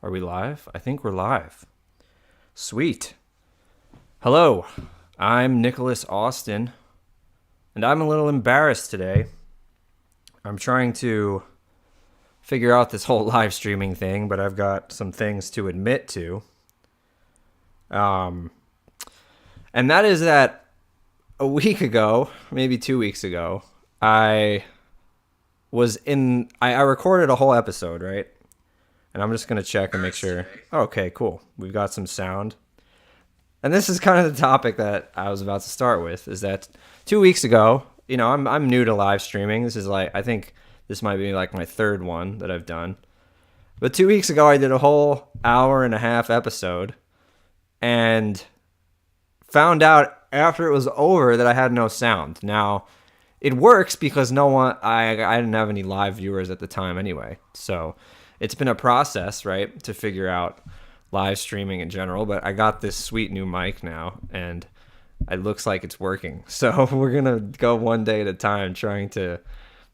Are we live? I think we're live. Sweet. Hello, I'm Nicholas Austin, and I'm a little embarrassed today. I'm trying to figure out this whole live streaming thing, but I've got some things to admit to. And that is that a week ago, maybe 2 weeks ago, I recorded a whole episode, right? And I'm just going to check and make sure. Okay, cool. We've got some sound. And this is kind of the topic that I was about to start with, is that 2 weeks ago, I'm new to live streaming. This is I think this might be like my third one that I've done. But 2 weeks ago, I did a whole hour and a half episode and found out after it was over that I had no sound. Now, it works because I didn't have any live viewers at the time anyway. So it's been a process, right, to figure out live streaming in general, but I got this sweet new mic now, and it looks like it's working. So we're going to go one day at a time trying to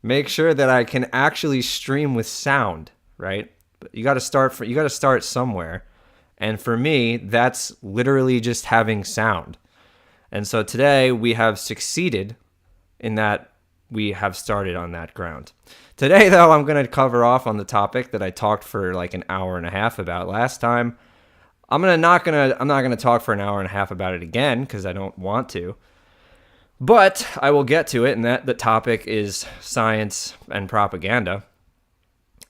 make sure that I can actually stream with sound, right? But you got to start somewhere. And for me, that's literally just having sound. And so today we have succeeded in that we have started on that ground. Today, though, I'm going to cover off on the topic that I talked for like an hour and a half about last time. I'm not gonna talk for an hour and a half about it again because I don't want to. But I will get to it, and the topic is science and propaganda.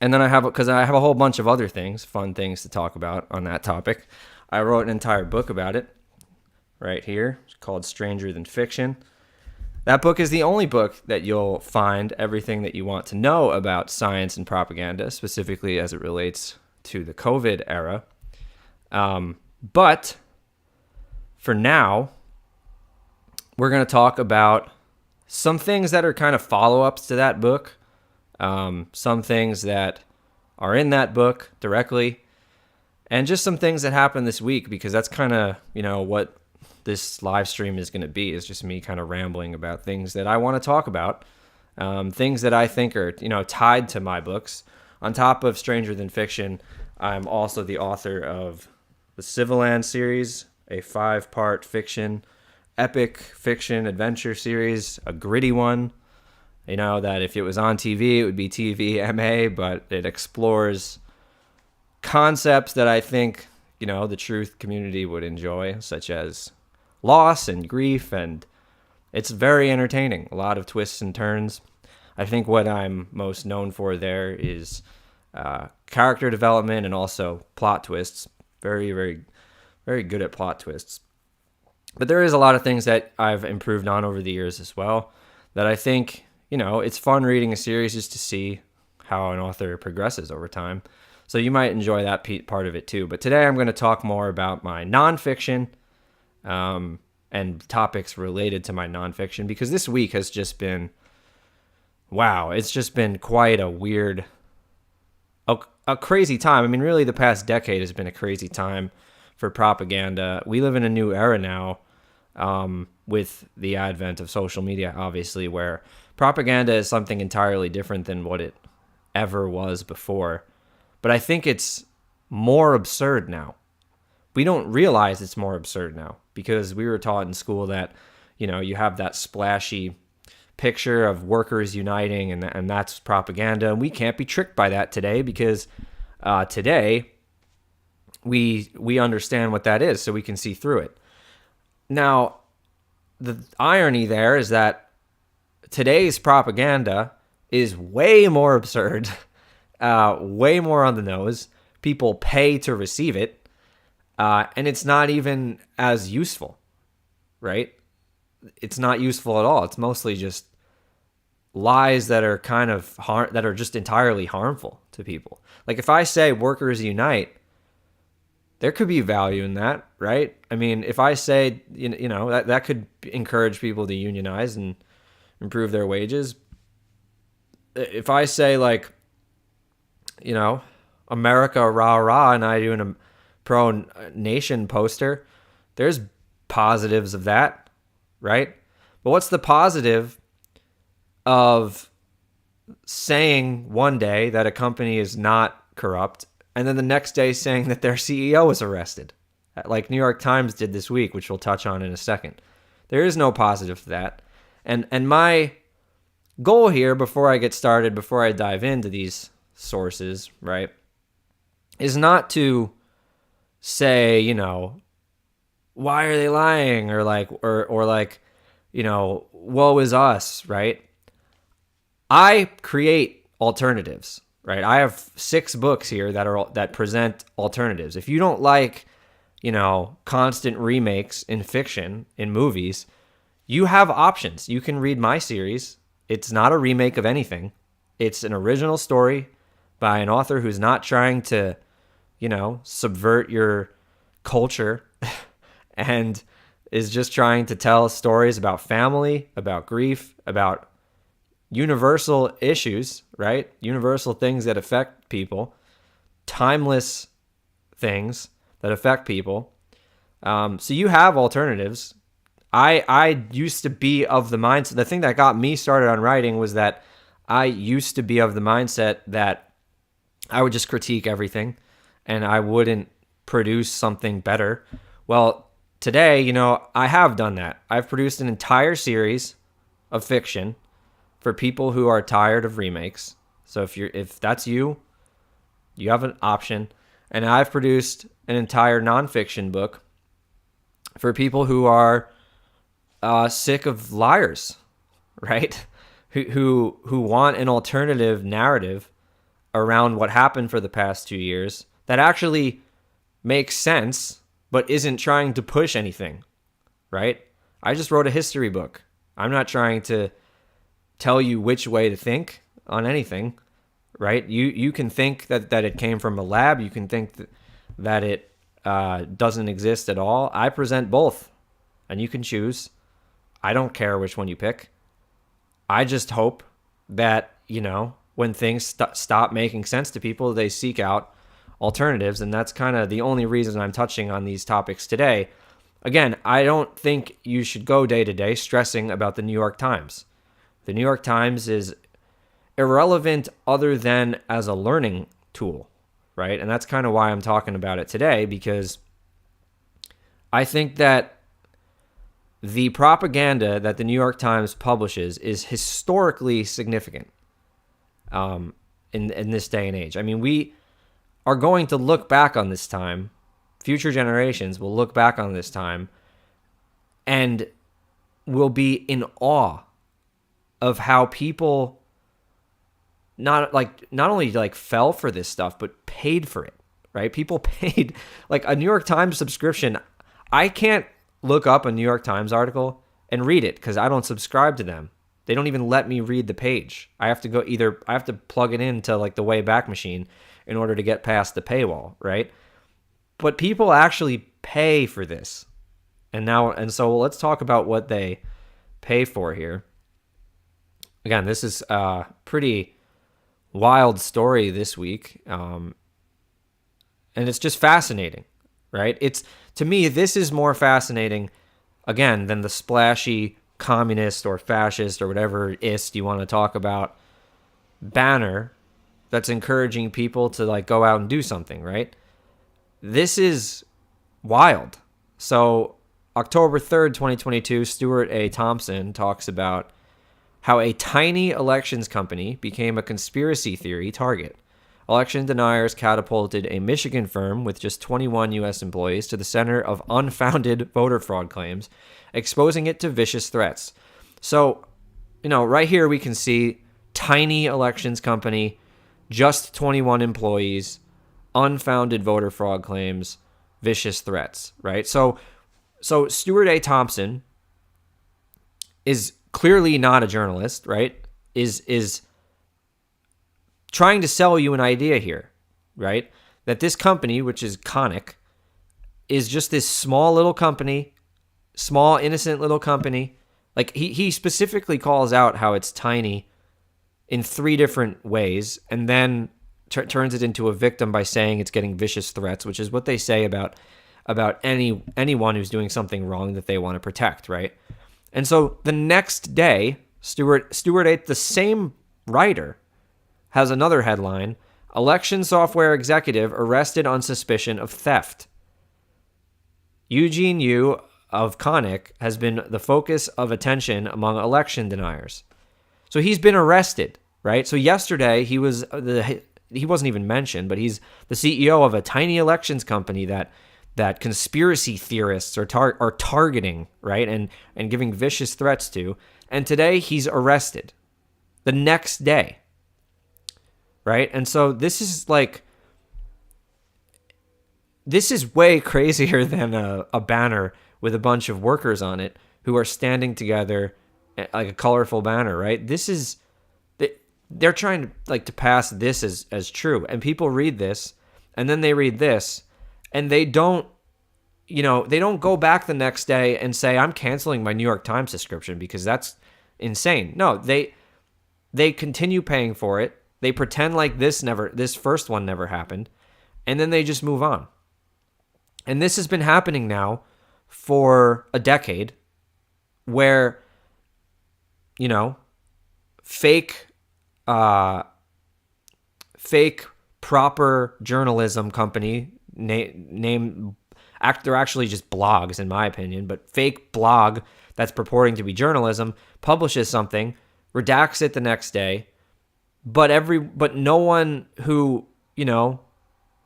And then I have a whole bunch of other things, fun things to talk about on that topic. I wrote an entire book about it right here. It's called Stranger Than Fiction. That book is the only book that you'll find everything that you want to know about science and propaganda, specifically as it relates to the COVID era. But for now, we're going to talk about some things that are kind of follow-ups to that book, some things that are in that book directly, and just some things that happened this week, because that's kind of, what this live stream is going to be, is just me kind of rambling about things that I want to talk about, things that I think are, tied to my books. On top of Stranger Than Fiction, I'm also the author of the Civil Land series, a 5-part epic fiction adventure series, a gritty one, that if it was on TV, it would be TVMA, but it explores concepts that I think, the truth community would enjoy, such as loss and grief, and it's very entertaining. A lot of twists and turns. I think what I'm most known for there is character development and also plot twists. Very, very, very good at plot twists. But there is a lot of things that I've improved on over the years as well that I think, it's fun reading a series just to see how an author progresses over time. So you might enjoy that part of it too. But today I'm going to talk more about my nonfiction and topics related to my nonfiction, because this week has just been, wow, it's just been quite a weird, a crazy time. I mean, really the past decade has been a crazy time for propaganda. We live in a new era now, with the advent of social media, obviously, where propaganda is something entirely different than what it ever was before. But I think it's more absurd now. We don't realize it's more absurd now because we were taught in school that, you have that splashy picture of workers uniting, and that's propaganda. And we can't be tricked by that today, because today we understand what that is, so we can see through it. Now, the irony there is that today's propaganda is way more absurd, way more on the nose. People pay to receive it, and it's not even as useful, right? It's not useful at all. It's mostly just lies that are that are just entirely harmful to people. Like if I say workers unite, there could be value in that, right? I mean, if I say, that could encourage people to unionize and improve their wages. If I say America rah rah, and I do a pro-nation poster, there's positives of that, right? But what's the positive of saying one day that a company is not corrupt and then the next day saying that their CEO was arrested, like New York Times did this week, which we'll touch on in a second. There is no positive to that. And my goal here, before I get started, before I dive into these sources, right, is not to say, why are they lying, or like, woe is us, right? I create alternatives, right? I have 6 books here that present alternatives. If you don't like, constant remakes in fiction, in movies, you have options. You can read my series. It's not a remake of anything. It's an original story by an author who's not trying to, subvert your culture and is just trying to tell stories about family, about grief, about universal issues, right? Universal things that affect people, timeless things that affect people. So you have alternatives. I used to be of the mindset, the thing that got me started on writing was that I used to be of the mindset that I would just critique everything and I wouldn't produce something better. Well, today, I have done that. I've produced an entire series of fiction for people who are tired of remakes. So if that's you have an option. And I've produced an entire nonfiction book for people who are sick of liars, right? Who want an alternative narrative around what happened for the past 2 years that actually makes sense, but isn't trying to push anything, right? I just wrote a history book. I'm not trying to tell you which way to think on anything, right? You can think that it came from a lab. You can think that it doesn't exist at all. I present both, and you can choose. I don't care which one you pick. I just hope that, when things stop making sense to people, they seek out alternatives, and that's kind of the only reason I'm touching on these topics today. Again, I don't think you should go day to day stressing about the New York Times. The New York Times is irrelevant other than as a learning tool, right? And that's kind of why I'm talking about it today, because I think that the propaganda that the New York Times publishes is historically significant in this day and age. I mean, we are going to look back on this time. Future generations will look back on this time and will be in awe of how people not only fell for this stuff, but paid for it, right? People paid, like a New York Times subscription. I can't look up a New York Times article and read it because I don't subscribe to them. They don't even let me read the page. I have to plug it into like the Wayback Machine in order to get past the paywall, right? But people actually pay for this. And so let's talk about what they pay for here. Again, this is a pretty wild story this week. And it's just fascinating, right? To me, this is more fascinating, again, than the splashy communist or fascist or whatever ist you want to talk about banner that's encouraging people to go out and do something, right? This is wild. So October 3rd, 2022, Stuart A. Thompson talks about how a tiny elections company became a conspiracy theory target. Election deniers catapulted a Michigan firm with just 21 U.S. employees to the center of unfounded voter fraud claims, exposing it to vicious threats. So, right here we can see tiny elections company, just 21 employees, unfounded voter fraud claims, vicious threats, right? So Stuart A. Thompson is clearly not a journalist, right? Is trying to sell you an idea here, right? That this company, which is Conic, is just this small little company, small innocent little company. Like he specifically calls out how it's tiny in 3 different ways, and then turns it into a victim by saying it's getting vicious threats, which is what they say about anyone who's doing something wrong that they want to protect, right? And so the next day, Stuart A., the same writer, has another headline Election software executive arrested on suspicion of theft. Eugene Yu of Connick has been the focus of attention among election deniers. So he's been arrested, right? So yesterday he wasn't even mentioned, but he's the CEO of a tiny elections company that conspiracy theorists are targeting, right? And giving vicious threats to. And today he's arrested. The next day. Right? And so this is way crazier than a banner with a bunch of workers on it who are standing together like a colorful banner, right? They're trying to pass this as true. And people read this and then they read this and they don't go back the next day and say, I'm canceling my New York Times subscription because that's insane. No, they continue paying for it. They pretend like this first one never happened, and then they just move on. And this has been happening now for a decade where, fake proper journalism company they're actually just blogs in my opinion, but fake blog that's purporting to be journalism publishes something, redacts it the next day, but no one who,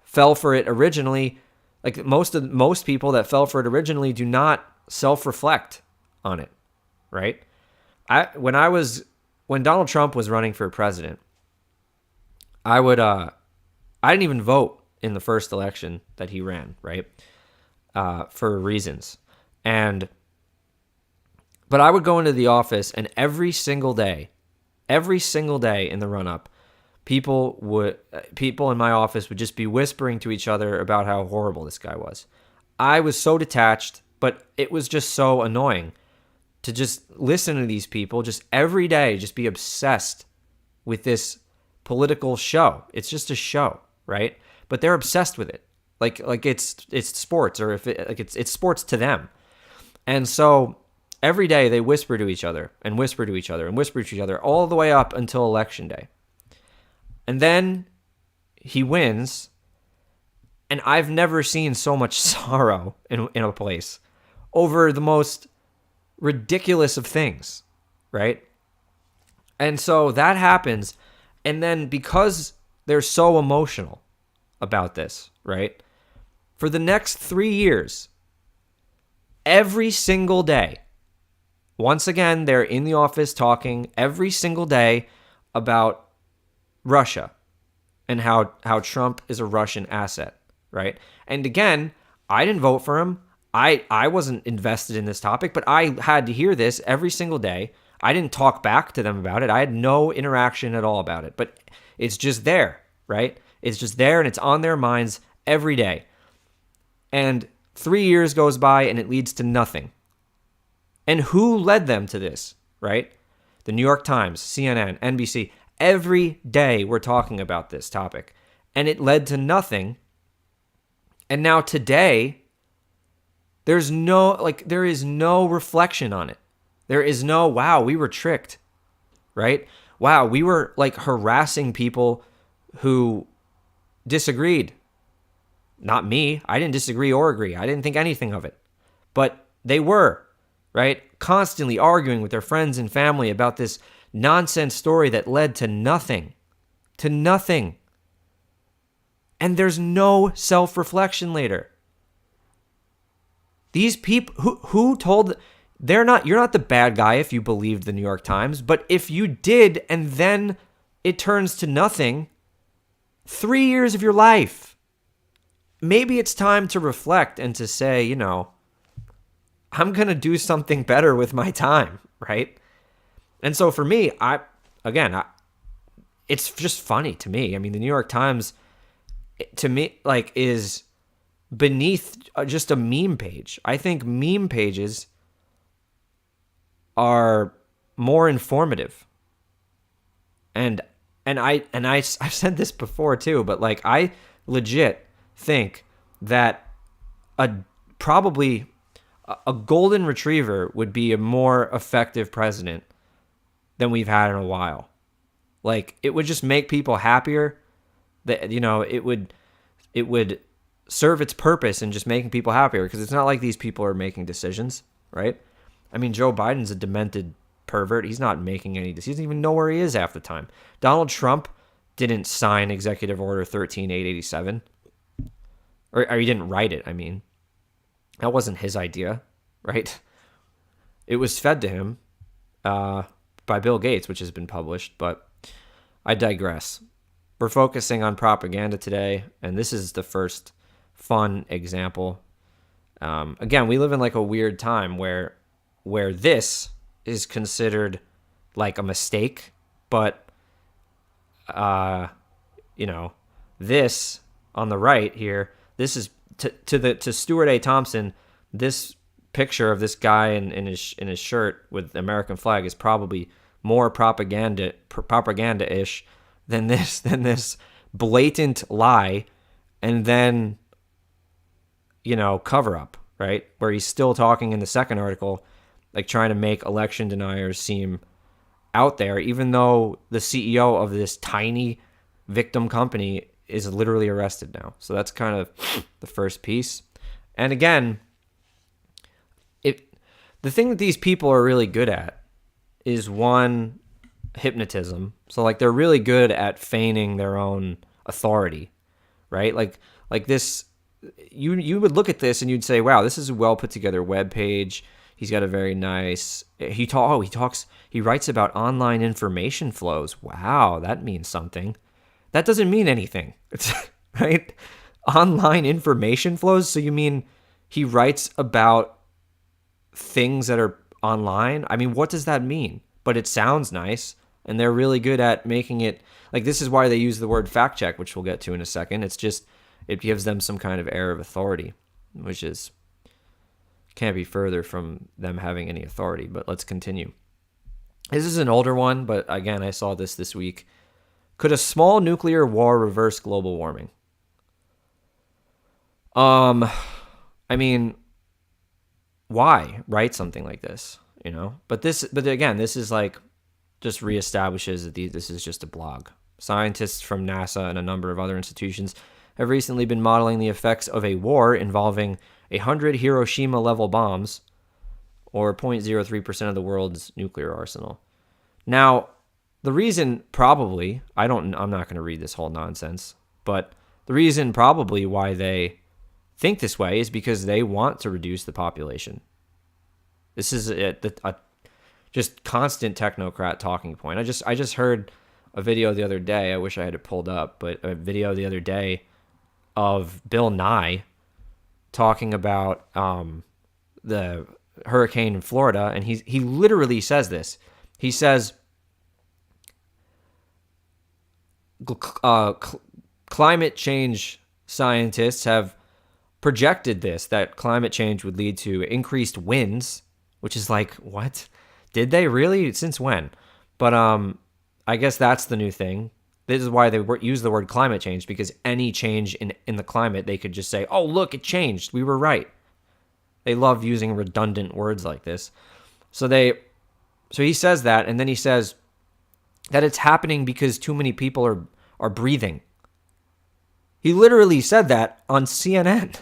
fell for it originally, like most people that fell for it originally do not self-reflect on it, right? When Donald Trump was running for president, I didn't even vote in the first election that he ran, right? For reasons. But I would go into the office and every single day in the run-up, people in my office would just be whispering to each other about how horrible this guy was. I was so detached, but it was just so annoying to just listen to these people just every day, just be obsessed with this political show. It's just a show, right? But they're obsessed with it. Like it's sports, or if it's sports to them. And so every day they whisper to each other and whisper to each other and whisper to each other all the way up until election day. And then he wins, and I've never seen so much sorrow in a place over the most ridiculous of things, right? And so that happens, and then because they're so emotional about this, right? For the next 3 years, every single day, once again, they're in the office talking every single day about Russia and how Trump is a Russian asset, right? And again, I didn't vote for him. I wasn't invested in this topic, but I had to hear this every single day. I didn't talk back to them about it. I had no interaction at all about it, but it's just there, right? It's just there and it's on their minds every day. And 3 years goes by and it leads to nothing. And who led them to this, right? The New York Times, CNN, NBC. Every day we're talking about this topic. And it led to nothing. And now today, there is no reflection on it. There is no, wow, we were tricked, right? Wow, we were harassing people who disagreed. Not me. I didn't disagree or agree. I didn't think anything of it. But they were, right? Constantly arguing with their friends and family about this nonsense story that led to nothing. To nothing. And there's no self-reflection later. These people who told, you're not the bad guy if you believed the New York Times, but if you did and then it turns to nothing, 3 years of your life. Maybe it's time to reflect and to say, I'm going to do something better with my time, right? And so for me, it's just funny to me. I mean, the New York Times, to me, is beneath just a meme page. I think meme pages are more informative. And I've said this before too, but I legit think that probably a golden retriever would be a more effective president than we've had in a while. It would just make people happier. that, it would serve its purpose in just making people happier, because it's not like these people are making decisions, right? I mean, Joe Biden's a demented pervert. He's not making any decisions. He doesn't even know where he is half the time. Donald Trump didn't sign Executive Order 13887. Or he didn't write it, I mean. That wasn't his idea, right? It was fed to him by Bill Gates, which has been published, but I digress. We're focusing on propaganda today, and this is the first fun example. Again, we live in like a weird time where this is considered like a mistake, but this on the right here, this is to Stuart A. Thompson. This picture of this guy in his shirt with the American flag is probably more propaganda-ish than this blatant lie, and then cover up, right? Where he's still talking in the second article, like trying to make election deniers seem out there, even though the CEO of this tiny victim company is literally arrested now. So that's kind of the first piece. And again, the thing that these people are really good at is, one, hypnotism. So like they're really good at feigning their own authority, right? Like this, you would look at this and you'd say, wow, this is a well put together web page. He's got a very nice, he writes about online information flows. Wow, that means something. That doesn't mean anything. It's right? Online information flows. So you mean he writes about things that are online? I mean, what does that mean? But it sounds nice, and they're really good at making it like, this is why they use the word fact check, which we'll get to in a second. It's just, it gives them some kind of air of authority, which is can't be further from them having any authority. But let's continue. This is an older one, but again, I saw this week. Could a small nuclear war reverse global warming? I mean, why write something like this? But again, this is like just reestablishes that this is just a blog. Scientists from NASA and a number of other institutions have recently been modeling the effects of a war involving 100 Hiroshima-level bombs, or 0.03% of the world's nuclear arsenal. Now, the reason probably, I'm not going to read this whole nonsense, but the reason probably why they think this way is because they want to reduce the population. This is a just constant technocrat talking point. I just heard a video the other day. I wish I had it pulled up, but a video the other day of Bill Nye talking about the hurricane in Florida, and he literally says this. He says, climate change scientists have projected that climate change would lead to increased winds, which is like, what? Did they really? Since when? But I guess that's the new thing. This is why they use the word climate change, because any change in the climate, they could just say, oh, look, it changed. We were right. They love using redundant words like this. So he says that, and then he says that it's happening because too many people are breathing. He literally said that on CNN.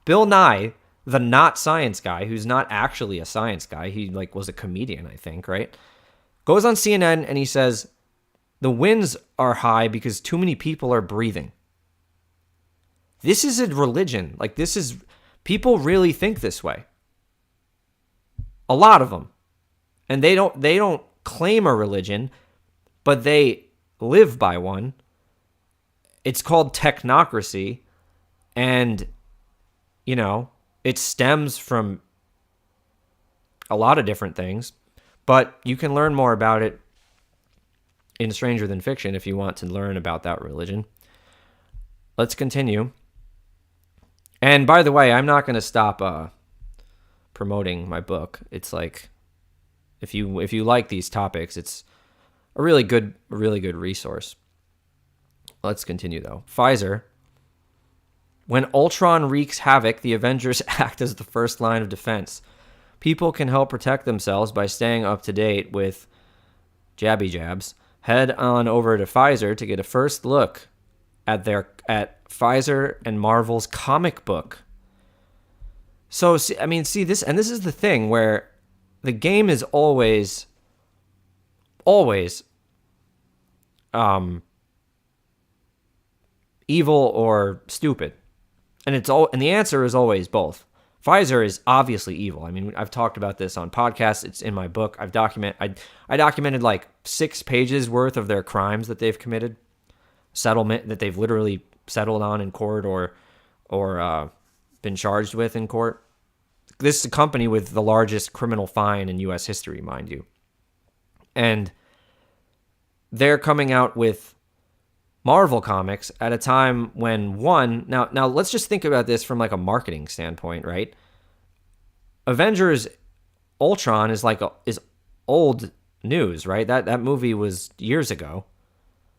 Bill Nye, the not science guy, who's not actually a science guy, he was a comedian, I think, right? Goes on CNN and he says, the winds are high because too many people are breathing. This is a religion. People really think this way. A lot of them. And they don't claim a religion, but they live by one. It's called technocracy, and it stems from a lot of different things, but you can learn more about it in Stranger Than Fiction if you want to learn about that religion. Let's continue. And by the way, I'm not going to stop promoting my book. It's like, if you like these topics, it's a really good resource. Let's continue though. Pfizer. When Ultron wreaks havoc, the Avengers act as the first line of defense. People can help protect themselves by staying up to date with jabby jabs. Head on over to Pfizer to get a first look at Pfizer and Marvel's comic book. So I mean, see this, and this is the thing where the game is always evil or stupid. And the answer is always both. Pfizer is obviously evil. I mean, I've talked about this on podcasts. It's in my book. I documented like 6 pages worth of their crimes that they've committed, settlement that they've literally settled on in court or been charged with in court. This is a company with the largest criminal fine in U.S. history, mind you. And they're coming out with Marvel Comics at a time when now let's just think about this from like a marketing standpoint, right? Avengers Ultron is old news, right? That movie was years ago.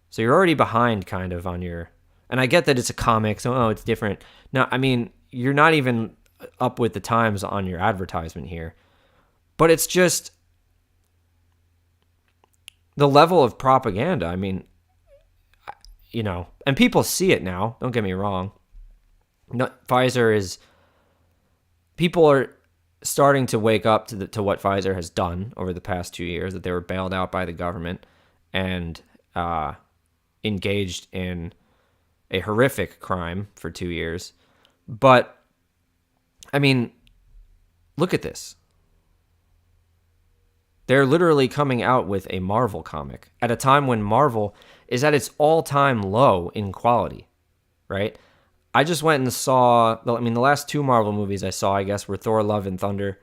So you're already behind kind of on your, and I get that it's a comic, so it's different. Now, I mean, you're not even up with the times on your advertisement here. But it's just the level of propaganda. I mean, and people see it now. Don't get me wrong. People are starting to wake up to what Pfizer has done over the past 2 years, that they were bailed out by the government and engaged in a horrific crime for 2 years. But, I mean, look at this. They're literally coming out with a Marvel comic at a time when Marvel is at its all-time low in quality, right? I just went and saw, the last 2 Marvel movies I saw, I guess, were Thor: Love and Thunder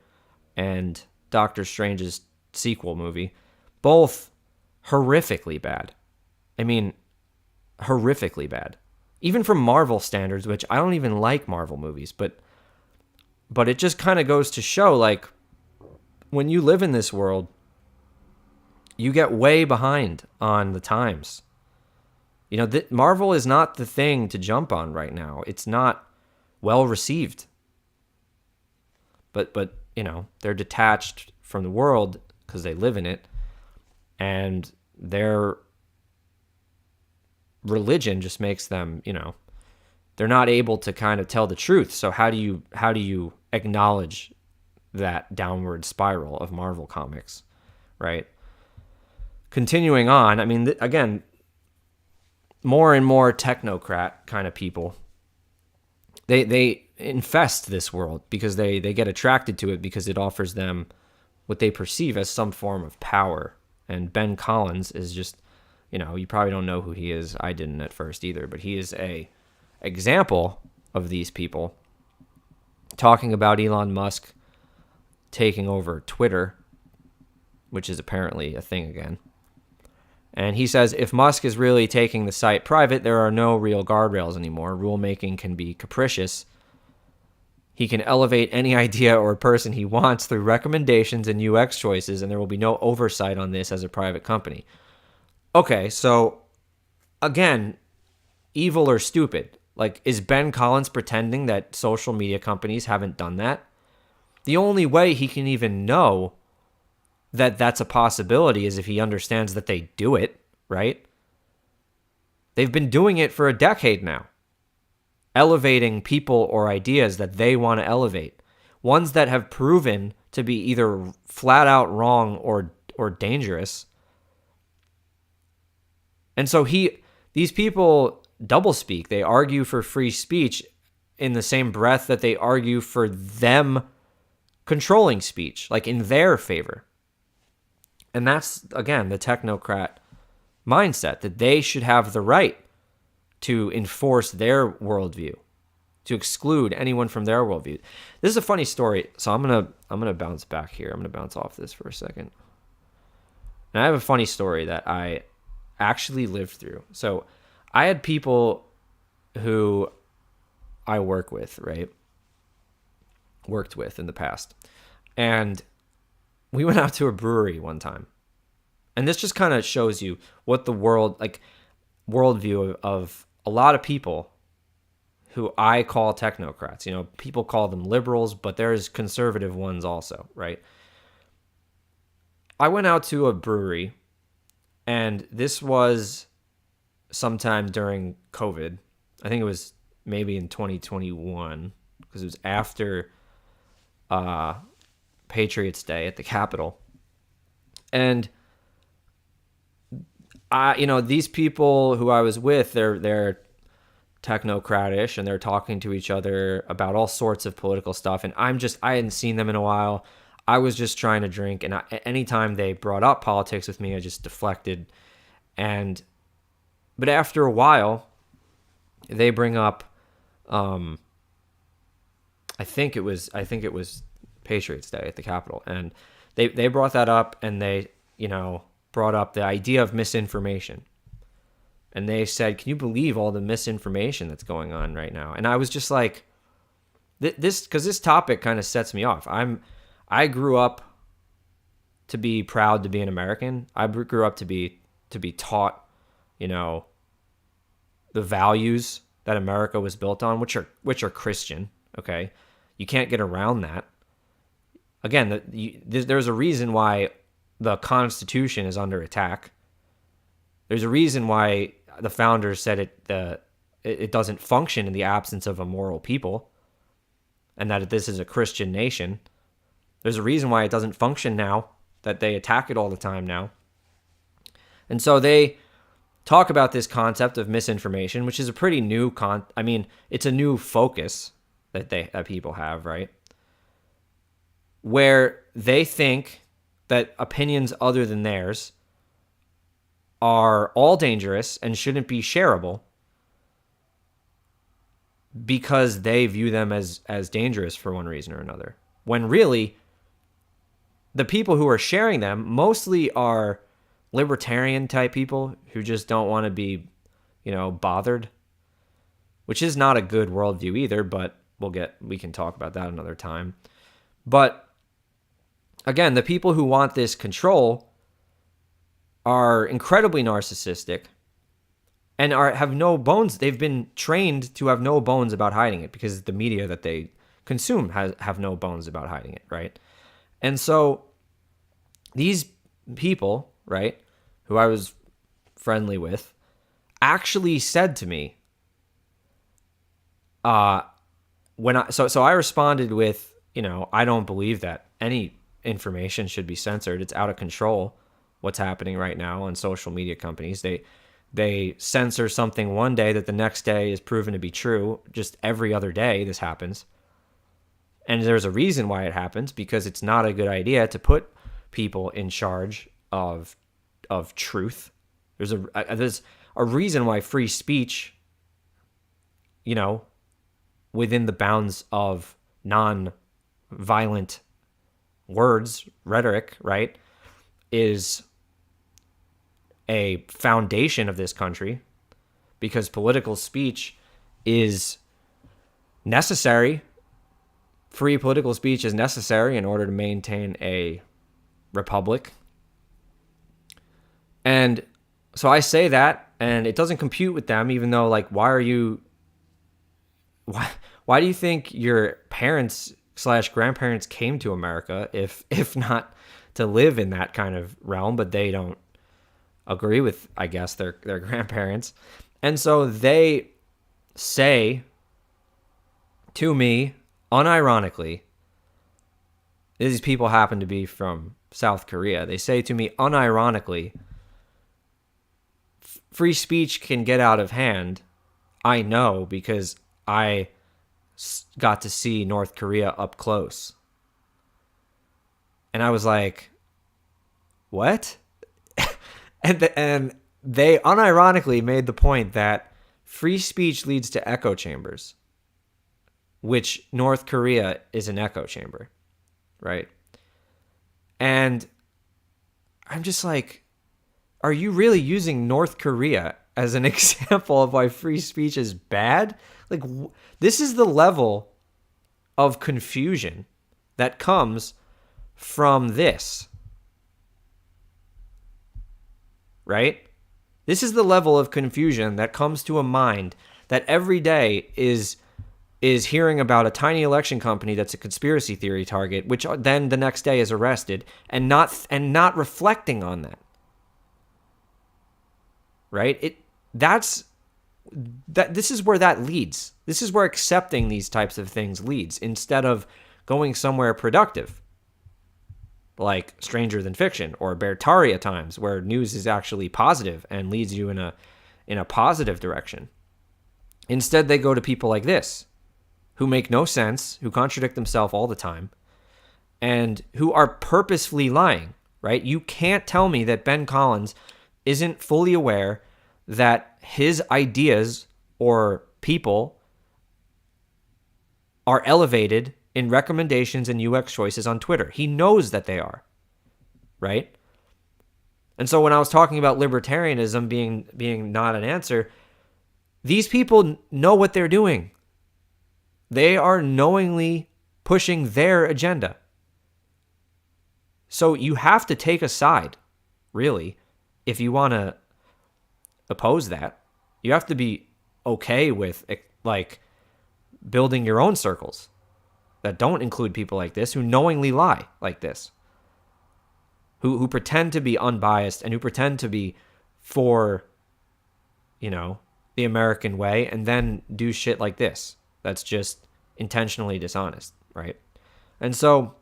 and Doctor Strange's sequel movie. Both horrifically bad. I mean, horrifically bad. Even from Marvel standards, which I don't even like Marvel movies, but it just kind of goes to show, like, when you live in this world, you get way behind on the times. Marvel is not the thing to jump on right now. It's not well received. But they're detached from the world because they live in it, and their religion just makes them, they're not able to kind of tell the truth. So how do you acknowledge that downward spiral of Marvel comics, right? Continuing on, I mean, again, more and more technocrat kind of people, they infest this world because they get attracted to it because it offers them what they perceive as some form of power. And Ben Collins is just, you probably don't know who he is. I didn't at first either, but he is a example of these people, talking about Elon Musk taking over Twitter, which is apparently a thing again. And he says, if Musk is really taking the site private, there are no real guardrails anymore. Rulemaking can be capricious. He can elevate any idea or person he wants through recommendations and UX choices, and there will be no oversight on this as a private company. Okay, so, again, evil or stupid? Like, is Ben Collins pretending that social media companies haven't done that? The only way he can even know that that's a possibility is if he understands that they do it, right? They've been doing it for a decade now, elevating people or ideas that they want to elevate, ones that have proven to be either flat out wrong or dangerous. And so these people doublespeak. They argue for free speech in the same breath that they argue for them controlling speech, like in their favor. And that's, again, the technocrat mindset, that they should have the right to enforce their worldview, to exclude anyone from their worldview. This is a funny story, so I'm gonna bounce back here. I'm gonna bounce off this for a second. And I have a funny story that I actually lived through. So I had people who I worked with in the past, and we went out to a brewery one time. And this just kind of shows you what the worldview of a lot of people who I call technocrats. People call them liberals, but there's conservative ones also, right? I went out to a brewery, and this was sometime during COVID. I think it was maybe in 2021 because it was after Patriots Day at the Capitol. And these people who I was with, they're technocratish and they're talking to each other about all sorts of political stuff. And I hadn't seen them in a while. I was just trying to drink. And anytime they brought up politics with me, I just deflected. But after a while, they bring up, I think it was Patriots Day at the Capitol. And they brought that up, and they, brought up the idea of misinformation. And they said, can you believe all the misinformation that's going on right now? And I was just like, because this topic kind of sets me off. I grew up to be proud to be an American. I grew up to be taught, the values that America was built on, which are Christian. Okay, you can't get around that. Again, there's a reason why the Constitution is under attack. There's a reason why the founders said it doesn't function in the absence of a moral people, and that this is a Christian nation. There's a reason why it doesn't function now, that they attack it all the time now. And so they talk about this concept of misinformation, which is a pretty new it's a new focus that people have, right? Where they think that opinions other than theirs are all dangerous and shouldn't be shareable because they view them as dangerous for one reason or another. When really, the people who are sharing them mostly are libertarian type people who just don't want to be, bothered, which is not a good worldview either, but we can talk about that another time. But again, the people who want this control are incredibly narcissistic and have no bones. They've been trained to have no bones about hiding it because the media that they consume have no bones about hiding it, right? And so these people, right, who I was friendly with, actually said to me, I responded with, I don't believe that any information should be censored. It's out of control what's happening right now on social media companies. They censor something one day that the next day is proven to be true. Just every other day this happens. And there's a reason why it happens, because it's not a good idea to put people in charge of truth. There's a reason why free speech, within the bounds of non-violent words, rhetoric, right, is a foundation of this country, because political speech is necessary. Free political speech is necessary in order to maintain a republic. And so I say that, and it doesn't compute with them, even though, why do you think your parents/grandparents came to America if not to live in that kind of realm? But they don't agree with, I guess, their grandparents. And so they say to me, unironically, these people happen to be from South Korea. They say to me, unironically, free speech can get out of hand. I know, because I got to see North Korea up close. And I was like, what? And they unironically made the point that free speech leads to echo chambers, which North Korea is an echo chamber, right? And I'm just like, are you really using North Korea as an example of why free speech is bad? This is the level of confusion that comes from this, right? This is the level of confusion that comes to a mind that every day is hearing about a tiny election company that's a conspiracy theory target, which then the next day is arrested, and not reflecting on that. Right? this is where that leads. This is where accepting these types of things leads, instead of going somewhere productive, like Stranger Than Fiction or Bertaria Times, where news is actually positive and leads you in a positive direction. Instead, they go to people like this, who make no sense, who contradict themselves all the time, and who are purposefully lying, right? You can't tell me that Ben Collins isn't fully aware that his ideas or people are elevated in recommendations and UX choices on Twitter. He knows that they are, right? And so when I was talking about libertarianism being not an answer, these people know what they're doing. They are knowingly pushing their agenda. So you have to take a side, really, if you want to oppose that. You have to be okay with, like, building your own circles that don't include people like this, who knowingly lie like this, who pretend to be unbiased and who pretend to be for, the American way, and then do shit like this that's just intentionally dishonest, right? And so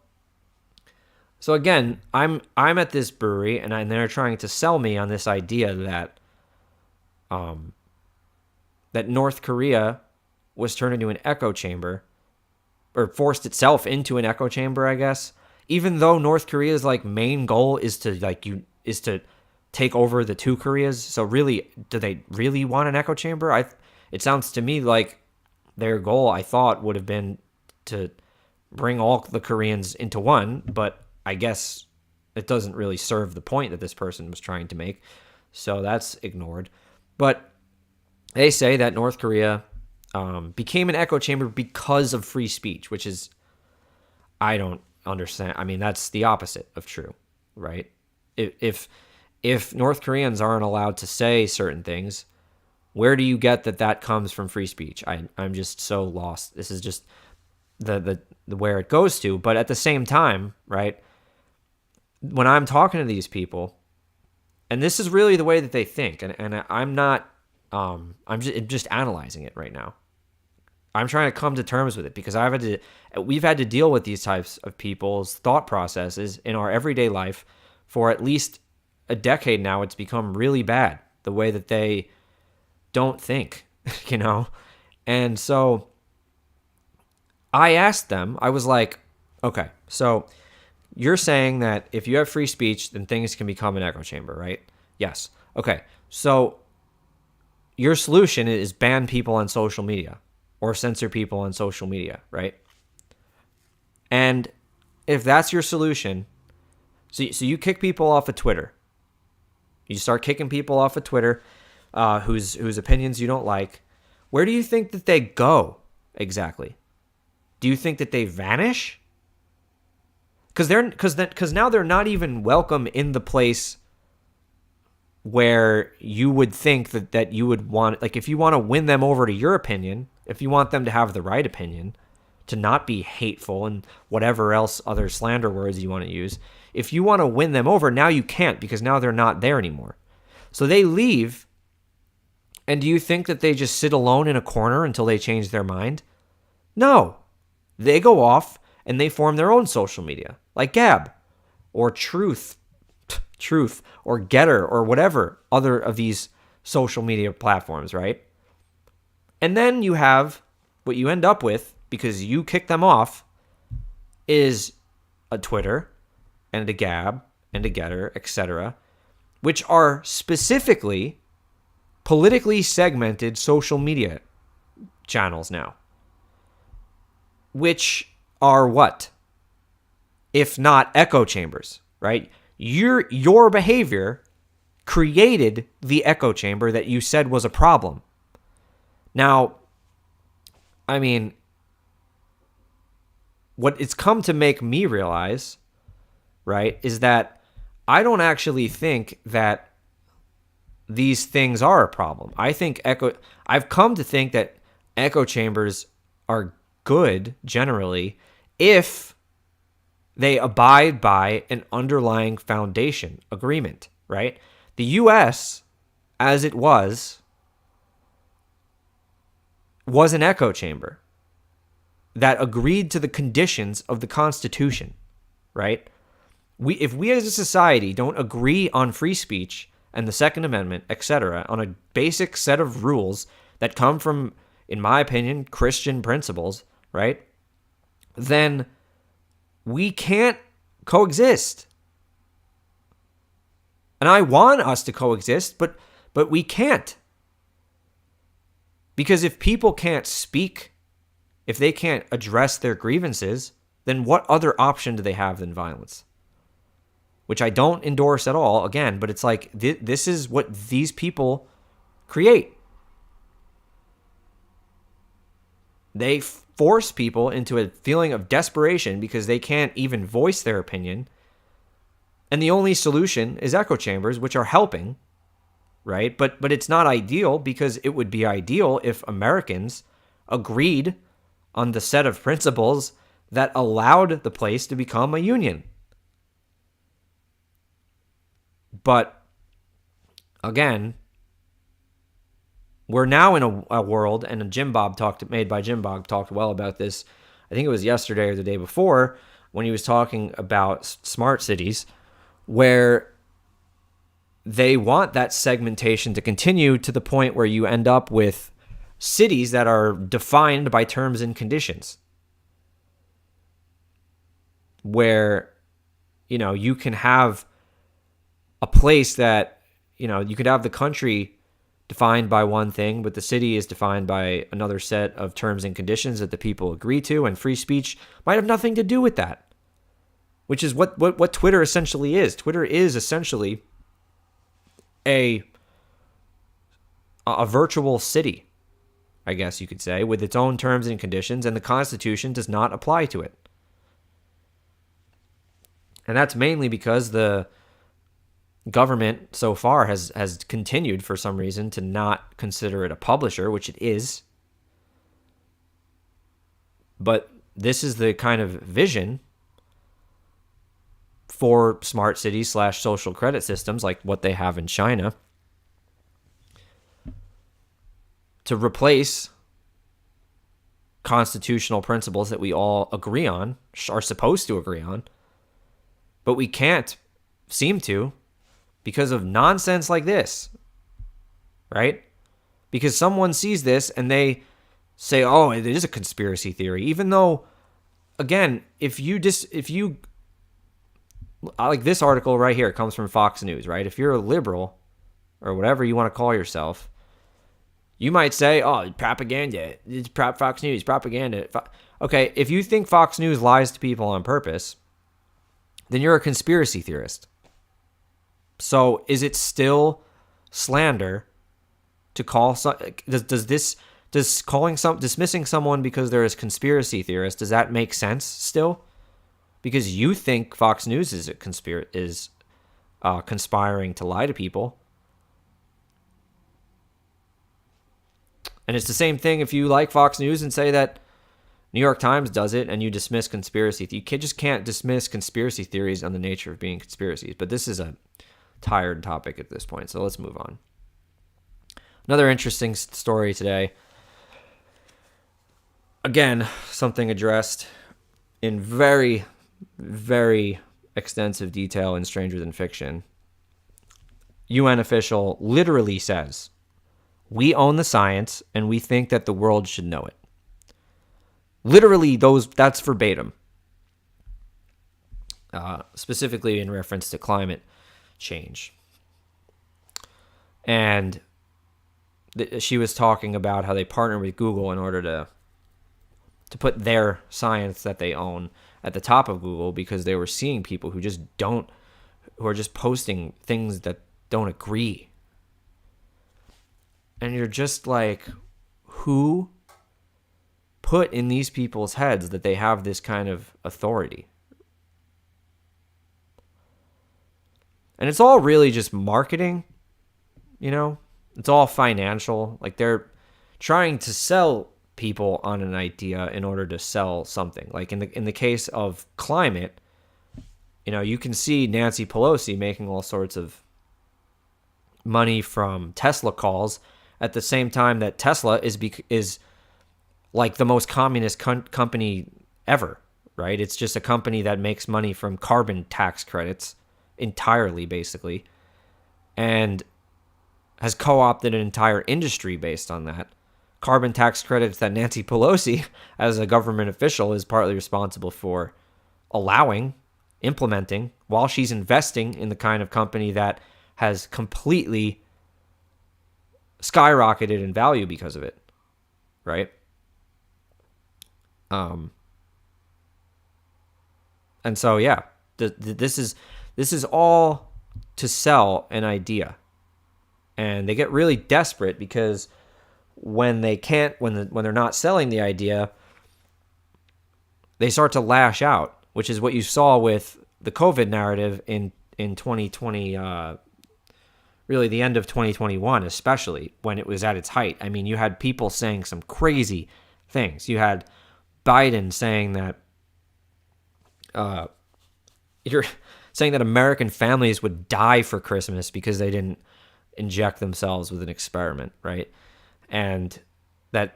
again, I'm at this brewery, and they're trying to sell me on this idea that that North Korea was turned into an echo chamber, or forced itself into an echo chamber, I guess. Even though North Korea's main goal is to take over the two Koreas. So really, do they really want an echo chamber? It sounds to me like their goal, I thought, would have been to bring all the Koreans into one, but I guess it doesn't really serve the point that this person was trying to make. So that's ignored. But they say that North Korea became an echo chamber because of free speech, which is, I don't understand. I mean, that's the opposite of true, right? If North Koreans aren't allowed to say certain things, where do you get that comes from free speech? I'm just so lost. This is just the where it goes to. But at the same time, right, when I'm talking to these people, and this is really the way that they think, and I'm not, I'm just analyzing it right now. I'm trying to come to terms with it because we've had to deal with these types of people's thought processes in our everyday life for at least a decade now. It's become really bad, the way that they don't think, And so I asked them, I was like, okay, so you're saying that if you have free speech, then things can become an echo chamber, right? Yes. Okay, so your solution is ban people on social media or censor people on social media, right? And if that's your solution, so you kick people off of Twitter. You start kicking people off of Twitter whose opinions you don't like. Where do you think that they go exactly? Do you think that they vanish? Because now they're not even welcome in the place where you would think that you would want, like, if you want to win them over to your opinion, if you want them to have the right opinion, to not be hateful and whatever else other slander words you want to use, if you want to win them over, now you can't, because now they're not there anymore. So they leave, and do you think that they just sit alone in a corner until they change their mind? No. They go off and they form their own social media, like Gab or Truth or Getter or whatever other of these social media platforms, right? And then you have what you end up with, because you kick them off, is a Twitter and a Gab and a Getter, etc., which are specifically politically segmented social media channels now. Which are what? If not echo chambers, right? Your behavior created the echo chamber that you said was a problem. Now, I mean, what it's come to make me realize, right, is that I don't actually think that these things are a problem. I've come to think that echo chambers are good generally if they abide by an underlying foundation agreement, right? The US, as it was was an echo chamber that agreed to the conditions of the Constitution, right? If we as a society don't agree on free speech and the Second Amendment, etc., on a basic set of rules that come from, in my opinion, Christian principles, right? Then we can't coexist. And I want us to coexist, but we can't. Because if people can't speak, if they can't address their grievances, then what other option do they have than violence? Which I don't endorse at all, again, but it's like this is what these people create. They force people into a feeling of desperation because they can't even voice their opinion. And the only solution is echo chambers, which are helping, right? But it's not ideal, because it would be ideal if Americans agreed on the set of principles that allowed the place to become a union. But again, we're now in a world, and Jim Bob talked well about this. I think it was yesterday or the day before, when he was talking about smart cities, where they want that segmentation to continue to the point where you end up with cities that are defined by terms and conditions, where, you can have a place that, you could have the country defined by one thing, but the city is defined by another set of terms and conditions that the people agree to, and free speech might have nothing to do with that, which is what Twitter essentially is. Twitter is essentially a virtual city, I guess you could say, with its own terms and conditions, and the Constitution does not apply to it. And that's mainly because the government so far has continued, for some reason, to not consider it a publisher, which it is. But this is the kind of vision for smart cities / social credit systems, like what they have in China, to replace constitutional principles that we all agree on, are supposed to agree on, but we can't seem to, because of nonsense like this, right? Because someone sees this and they say, oh, it is a conspiracy theory, even though, again, if you like this article right here, comes from Fox News, right? If you're a liberal or whatever you want to call yourself, you might say, oh, propaganda, it's Fox News, propaganda. Okay, if you think Fox News lies to people on purpose, then you're a conspiracy theorist. So is it still slander to call dismissing someone because they're a conspiracy theorist, does that make sense still? Because you think Fox News is conspiring to lie to people. And it's the same thing if you like Fox News and say that New York Times does it, and you dismiss conspiracy. You just can't dismiss conspiracy theories on the nature of being conspiracies. But this is a tired topic at this point, so let's move on. Another interesting story today. Again, something addressed in very, very extensive detail in Stranger Than Fiction. UN official literally says, we own the science and we think that the world should know it. Literally, that's verbatim. Specifically in reference to climate change. And she was talking about how they partnered with Google in order to put their science that they own at the top of Google, because they were seeing people who are just posting things that don't agree. And you're just like, who put in these people's heads that they have this kind of authority? And it's all really just marketing, It's all financial. Like, they're trying to sell people on an idea in order to sell something. Like in the case of climate, you can see Nancy Pelosi making all sorts of money from Tesla calls at the same time that Tesla is like the most communist company ever, right? It's just a company that makes money from carbon tax credits entirely, basically, and has co-opted an entire industry based on that. Carbon tax credits that Nancy Pelosi, as a government official, is partly responsible for allowing, implementing, while she's investing in the kind of company that has completely skyrocketed in value because of it, right? And so, yeah, this is all to sell an idea, and they get really desperate because when they can't, when they're not selling the idea, they start to lash out, which is what you saw with the COVID narrative in 2020, really the end of 2021, especially when it was at its height. I mean, you had people saying some crazy things. You had Biden saying that you're saying that American families would die for Christmas because they didn't inject themselves with an experiment, right? And that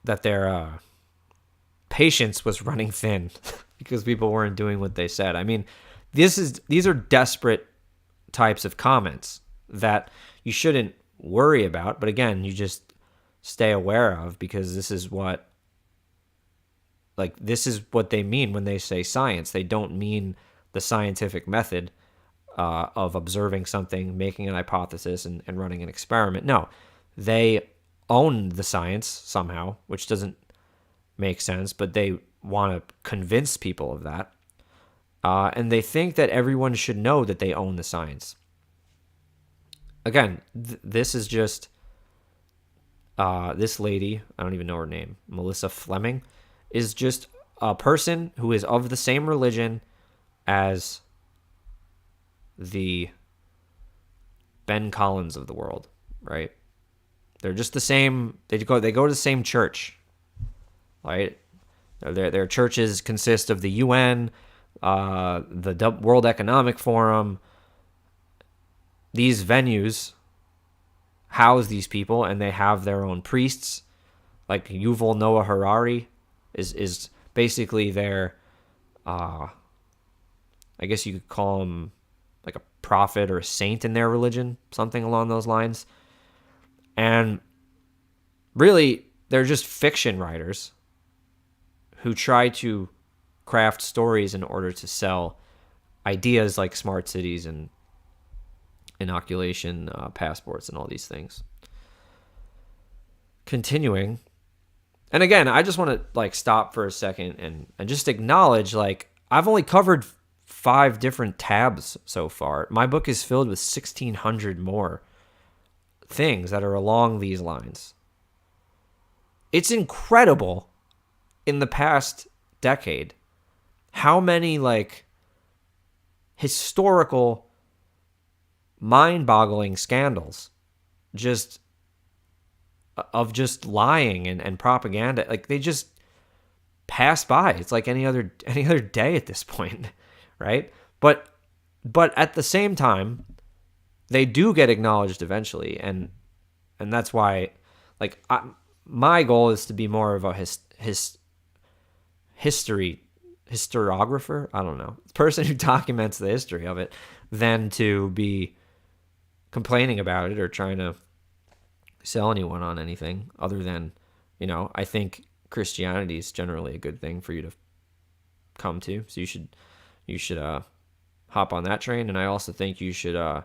their patience was running thin because people weren't doing what they said. I mean, these are desperate types of comments that you shouldn't worry about, but again, you just stay aware of, because this is what they mean when they say science. They don't mean the scientific method of observing something, making an hypothesis, and running an experiment. No, they own the science somehow, which doesn't make sense, but they want to convince people of that. And they think that everyone should know that they own the science. Again, this is just this lady, I don't even know her name, Melissa Fleming, is just a person who is of the same religion as the Ben Collins of the world, right? They're just the same. They go to the same church, right? Their churches consist of the UN, the World Economic Forum. These venues house these people, and they have their own priests. Like Yuval Noah Harari is basically their, I guess you could call him like a prophet or a saint in their religion, something along those lines. And really, they're just fiction writers who try to craft stories in order to sell ideas like smart cities and inoculation passports and all these things. Continuing, and again, I just want to stop for a second and just acknowledge, I've only covered 5 different tabs so far. My book is filled with 1,600 more things that are along these lines. It's incredible in the past decade how many historical, mind-boggling scandals just lying and propaganda, they just pass by. It's like any other day at this point, right? But at the same time, they do get acknowledged eventually, and that's why my goal is to be more of a historiographer, I don't know, person who documents the history of it, than to be complaining about it or trying to sell anyone on anything other than, I think Christianity is generally a good thing for you to come to. So you should hop on that train. And I also think you should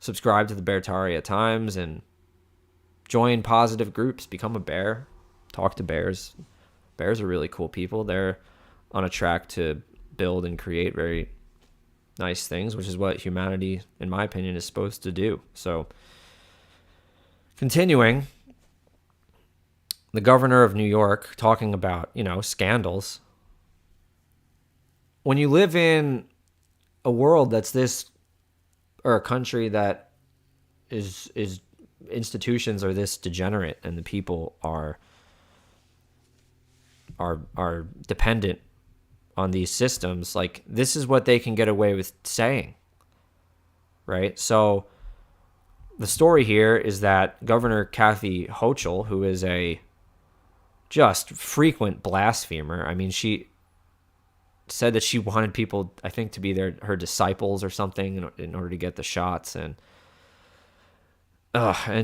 subscribe to the Beartaria Times and join positive groups, become a bear, talk to bears. Bears are really cool people. They're on a track to build and create very nice things, which is what humanity, in my opinion, is supposed to do. So, continuing, the governor of New York talking about, scandals. When you live in a world that's this, or a country that is institutions are this degenerate, and the people are dependent on these systems, this is what they can get away with saying, right? So the story here is that Governor Kathy Hochul, who is a just frequent blasphemer. I mean, she said that she wanted people, I think, to be her disciples or something in order to get the shots, and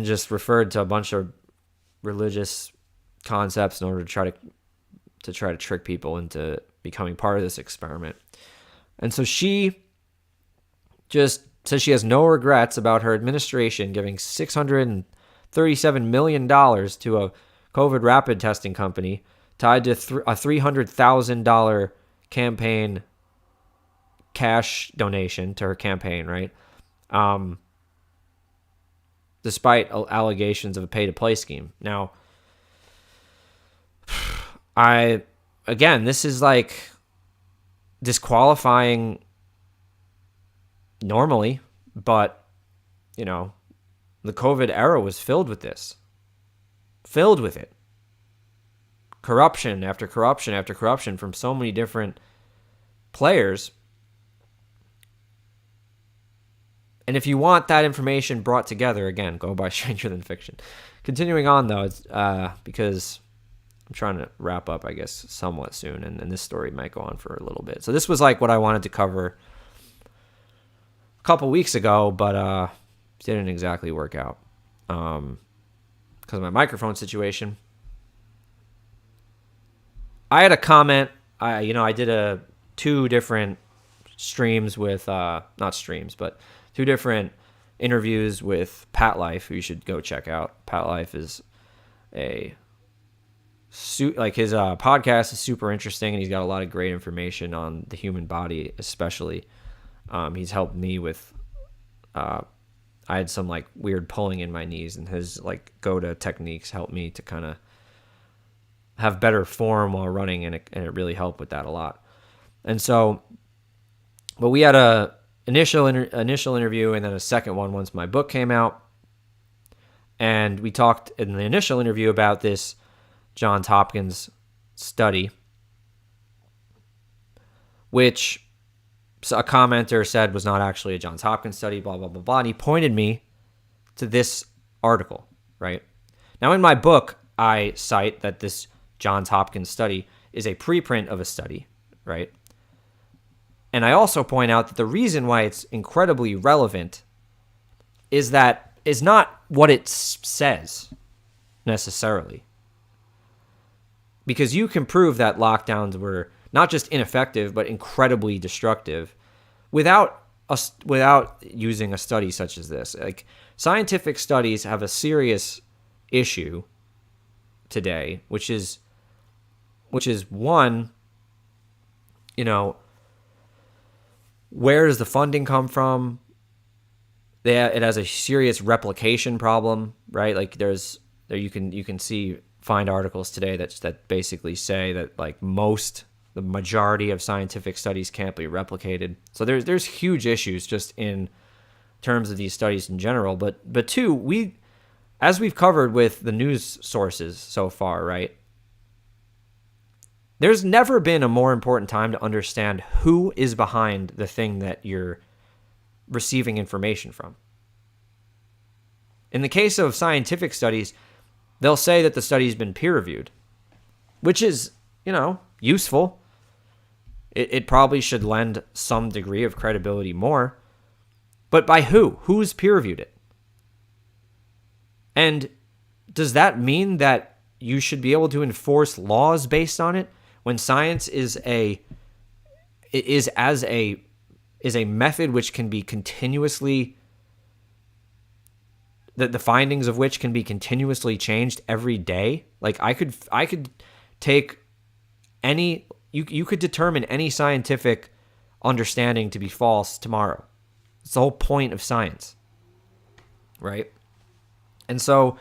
just referred to a bunch of religious concepts in order to try to trick people into becoming part of this experiment. And so she just says she has no regrets about her administration giving $637 million to a COVID rapid testing company tied to a $300,000 campaign cash donation to her campaign, right? Despite allegations of a pay-to-play scheme. Now, this is like disqualifying normally, but, you know, the COVID era was filled with this. Filled with it. Corruption after corruption after corruption from so many different players. And if you want that information brought together, again, go by Stranger Than Fiction. Continuing on, though, it's, because I'm trying to wrap up, I guess, somewhat soon, and this story might go on for a little bit. So this was like what I wanted to cover a couple weeks ago, but didn't exactly work out because of my microphone situation. I had a comment. I did two different streams with not streams, but two different interviews with Pat Life, who you should go check out. Pat Life is his podcast is super interesting, and he's got a lot of great information on the human body, especially. He's helped me with. I had some like weird pulling in my knees, and his like go-to techniques helped me to kind of have better form while running, and it really helped with that a lot. And so, but we had a initial interview, and then a second one once my book came out, and we talked in the initial interview about this Johns Hopkins study, which a commenter said was not actually a Johns Hopkins study, blah, blah, blah, blah. And he pointed me to this article, right? Now, in my book, I cite that this Johns Hopkins study is a preprint of a study, right? And I also point out that the reason why it's incredibly relevant is not what it says necessarily. Because you can prove that lockdowns were not just ineffective, but incredibly destructive without using a study such as this. Like, scientific studies have a serious issue today, which is one, where does the funding come from? It has a serious replication problem, right? Like you can find articles today that basically say that like the majority of scientific studies can't be replicated. So there's huge issues just in terms of these studies in general. But two, as we've covered with the news sources so far, right? There's never been a more important time to understand who is behind the thing that you're receiving information from. In the case of scientific studies, they'll say that the study's been peer-reviewed, which is, useful. It probably should lend some degree of credibility more. But by who? Who's peer-reviewed it? And does that mean that you should be able to enforce laws based on it when science is a method which can be continuously, the findings of which can be continuously changed every day? Like I could take any, you could determine any scientific understanding to be false tomorrow. It's the whole point of science, right? And so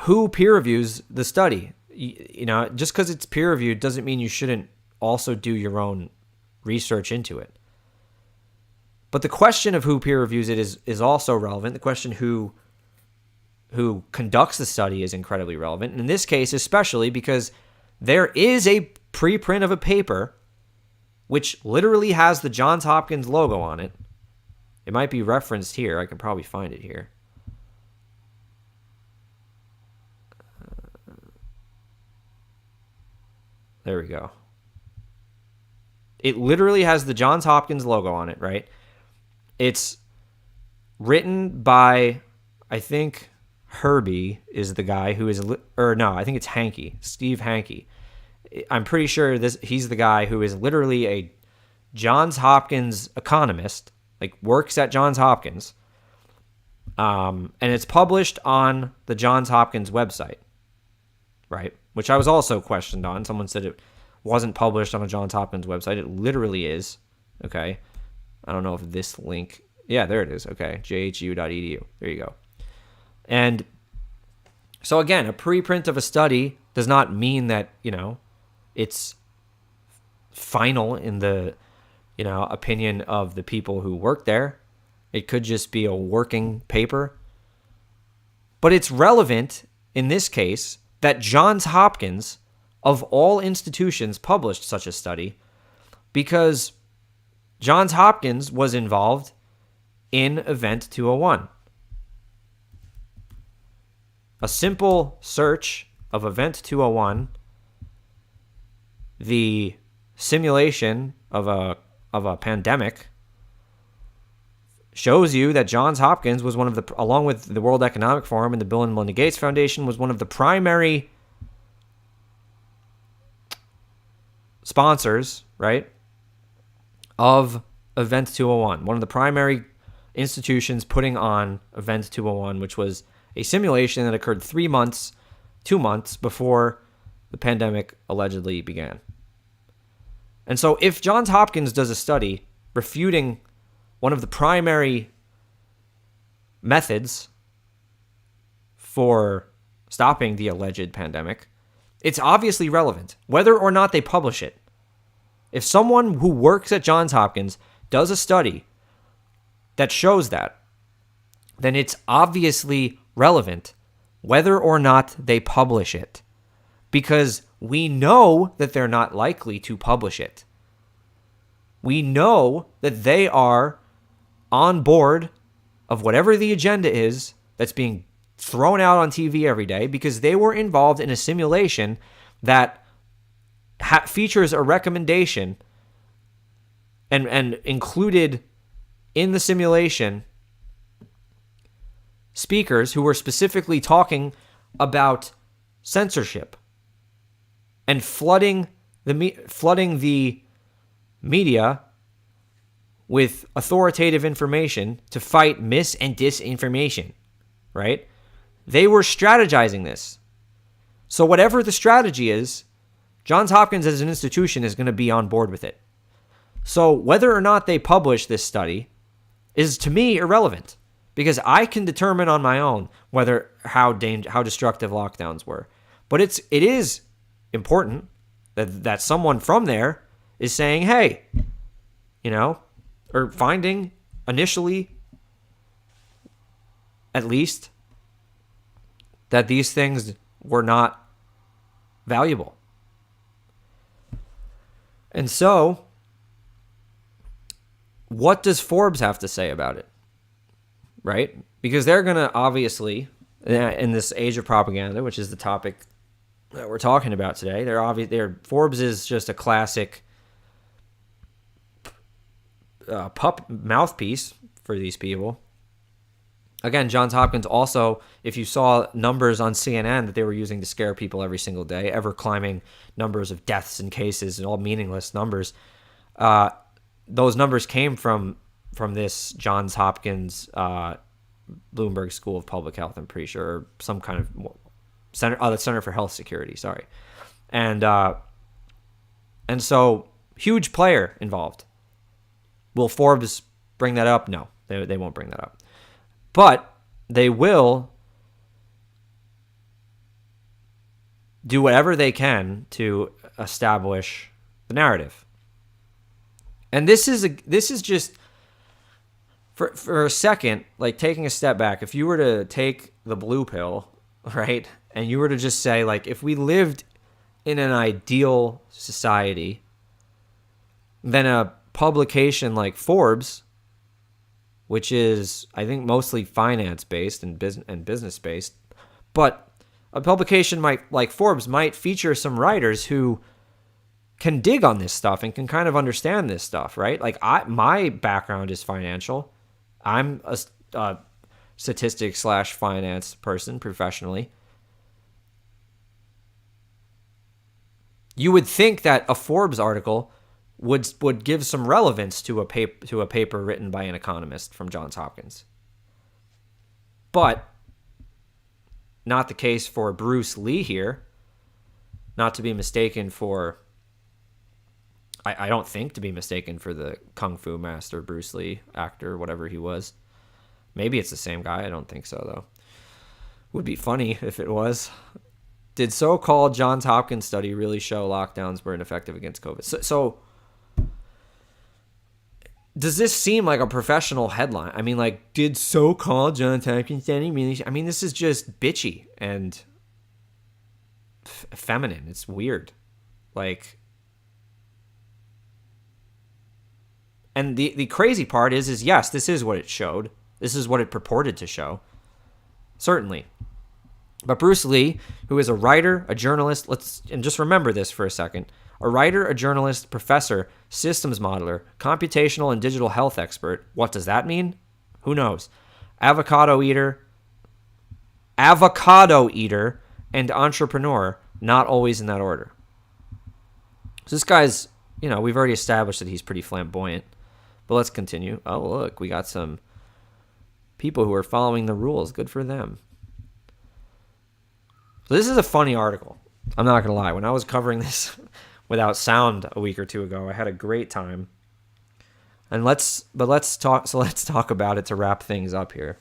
who peer reviews the study? Just because it's peer reviewed doesn't mean you shouldn't also do your own research into it. But the question of who peer reviews it is also relevant. The question who conducts the study is incredibly relevant. And in this case, especially because there is a preprint of a paper which literally has the Johns Hopkins logo on it. It might be referenced here. I can probably find it here. There we go. It literally has the Johns Hopkins logo on it, right? It's written by, I think Herbie is the guy who is, or no, I think it's Hankey, Steve Hankey. I'm pretty sure he's the guy who is literally a Johns Hopkins economist, like works at Johns Hopkins. And it's published on the Johns Hopkins website, right? Which I was also questioned on. Someone said it wasn't published on a Johns Hopkins website. It literally is. Okay. I don't know if this link, yeah, there it is. Okay. jhu.edu. There you go. And so again, a preprint of a study does not mean that, it's final in the, opinion of the people who work there. It could just be a working paper. But it's relevant in this case that Johns Hopkins, of all institutions, published such a study because Johns Hopkins was involved in Event 201. A simple search of Event 201, the simulation of a pandemic, shows you that Johns Hopkins was one of the, along with the World Economic Forum and the Bill and Melinda Gates Foundation, was one of the primary sponsors, right, of Event 201. One of the primary institutions putting on Event 201, which was a simulation that occurred 2 months before the pandemic allegedly began. And so if Johns Hopkins does a study refuting one of the primary methods for stopping the alleged pandemic, it's obviously relevant, whether or not they publish it. If someone who works at Johns Hopkins does a study that shows that, then it's obviously relevant whether or not they publish it, because we know that they're not likely to publish it. We know that they are on board of whatever the agenda is that's being thrown out on TV every day, because they were involved in a simulation that features a recommendation and included in the simulation speakers who were specifically talking about censorship and flooding the media with authoritative information to fight mis and disinformation, right? They were strategizing this. So whatever the strategy is, Johns Hopkins as an institution is going to be on board with it. So whether or not they publish this study is, to me, irrelevant, because I can determine on my own how destructive lockdowns were. But it is important that someone from there is saying, hey, or finding initially, at least, that these things were not valuable. And so, what does Forbes have to say about it? Right? Because they're going to obviously, in this age of propaganda, which is the topic that we're talking about today, Forbes is just a classic mouthpiece for these people. Again, Johns Hopkins also, if you saw numbers on CNN that they were using to scare people every single day, ever climbing numbers of deaths and cases and all meaningless numbers, those numbers came from this Johns Hopkins Bloomberg School of Public Health, I'm pretty sure, or some kind of the Center for Health Security, sorry. And so, huge player involved. Will Forbes bring that up? No, they won't bring that up. But they will do whatever they can to establish the narrative. And this is just, for a second, like taking a step back, if you were to take the blue pill, right, and you were to just say, like, if we lived in an ideal society, then a publication like Forbes, which is, I think, mostly finance-based and business-based, but a publication like Forbes might feature some writers who can dig on this stuff and can kind of understand this stuff, right? Like my background is financial. I'm a statistics / finance person professionally. You would think that a Forbes article would give some relevance to a paper written by an economist from Johns Hopkins. But not the case for Bruce Lee here. Not to be mistaken for, I don't think to be mistaken for the Kung Fu master Bruce Lee, actor, whatever he was. Maybe it's the same guy. I don't think so, though. Would be funny if it was. Did so-called Johns Hopkins study really show lockdowns were ineffective against COVID? So does this seem like a professional headline? I mean, like, did so-called Johns Hopkins study really? I mean, this is just bitchy and feminine. It's weird. Like, and the crazy part is yes, this is what it showed. This is what it purported to show. Certainly. But Bruce Lee, who is a writer, a journalist, and just remember this for a second. A writer, a journalist, professor, systems modeler, computational and digital health expert. What does that mean? Who knows? Avocado eater, and entrepreneur, not always in that order. So this guy's, we've already established that he's pretty flamboyant. But let's continue. Oh, look, we got some people who are following the rules. Good for them. So this is a funny article. I'm not going to lie. When I was covering this without sound a week or two ago, I had a great time. And let's talk about it to wrap things up here.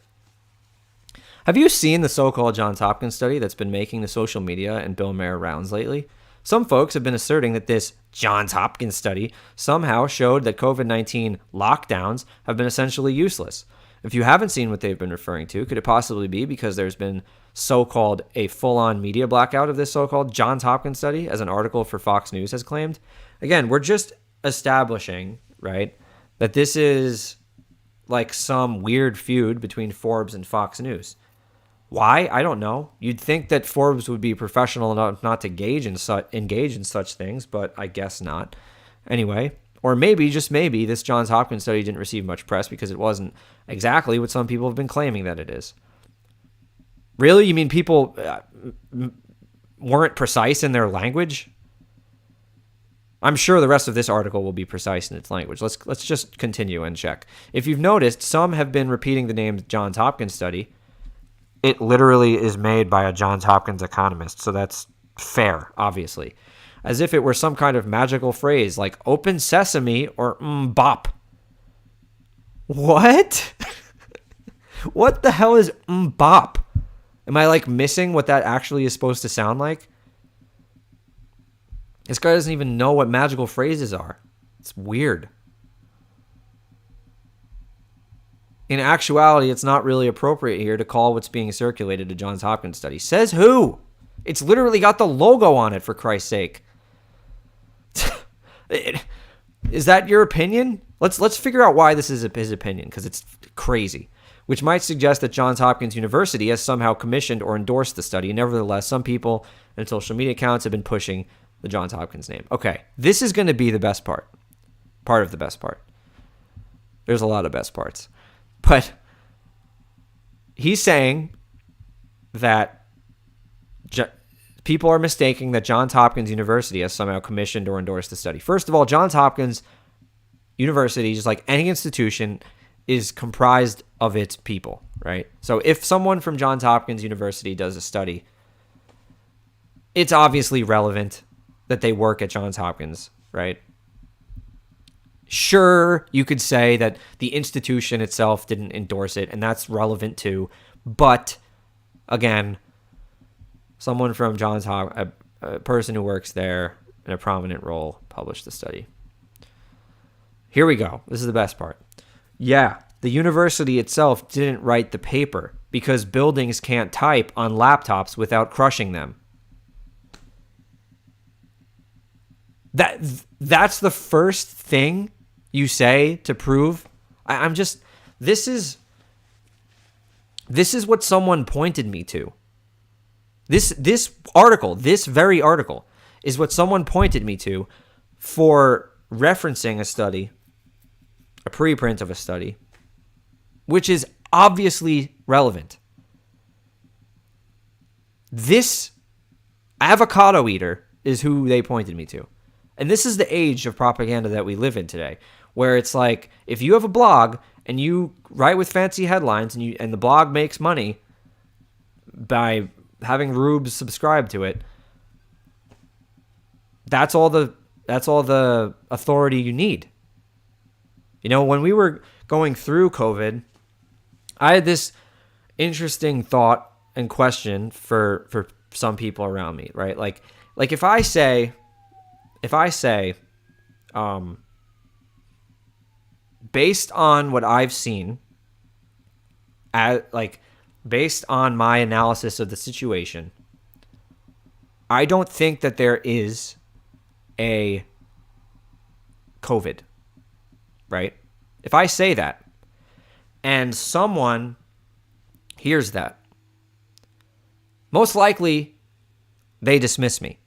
Have you seen the so-called Johns Hopkins study that's been making the social media and Bill Maher rounds lately? Some folks have been asserting that this Johns Hopkins study somehow showed that COVID-19 lockdowns have been essentially useless. If you haven't seen what they've been referring to, could it possibly be because there's been so-called a full-on media blackout of this so-called Johns Hopkins study, as an article for Fox News has claimed? Again, we're just establishing, right, that this is like some weird feud between Forbes and Fox News. Why? I don't know. You'd think that Forbes would be professional enough not to engage in such things, but I guess not. Anyway, or maybe, just maybe, this Johns Hopkins study didn't receive much press because it wasn't exactly what some people have been claiming that it is. Really? You mean people weren't precise in their language? I'm sure the rest of this article will be precise in its language. Let's just continue and check. If you've noticed, some have been repeating the name Johns Hopkins study. It literally is made by a Johns Hopkins economist, so that's fair, obviously. As if it were some kind of magical phrase like open sesame or bop. What? What the hell is bop? Am I like missing what that actually is supposed to sound like? This guy doesn't even know what magical phrases are. It's weird. In actuality, it's not really appropriate here to call what's being circulated a Johns Hopkins study. Says who? It's literally got the logo on it, for Christ's sake. Is that your opinion? Let's figure out why this is his opinion, because it's crazy. Which might suggest that Johns Hopkins University has somehow commissioned or endorsed the study. Nevertheless, some people and social media accounts have been pushing the Johns Hopkins name. Okay, this is going to be the best part. Part of the best part. There's a lot of best parts. But he's saying that people are mistaking that Johns Hopkins University has somehow commissioned or endorsed the study. First of all, Johns Hopkins University, just like any institution, is comprised of its people, right? So if someone from Johns Hopkins University does a study, it's obviously relevant that they work at Johns Hopkins, right? Sure, you could say that the institution itself didn't endorse it, and that's relevant too. But again, someone from Johns Hopkins, a person who works there in a prominent role, published the study. Here we go. This is the best part. Yeah, the university itself didn't write the paper because buildings can't type on laptops without crushing them. That's the first thing you say to prove. This is what someone pointed me to. This article, this very article, is what someone pointed me to for referencing a study, a preprint of a study, which is obviously relevant. This avocado eater is who they pointed me to. And this is the age of propaganda that we live in today, where it's like, if you have a blog and you write with fancy headlines and the blog makes money by having rubes subscribe to it, that's all the authority you need. You know, when we were going through COVID, I had this interesting thought and question for some people around me, right? Like if I say, based on what I've seen, based on my analysis of the situation, I don't think that there is a COVID, right? If I say that and someone hears that, most likely they dismiss me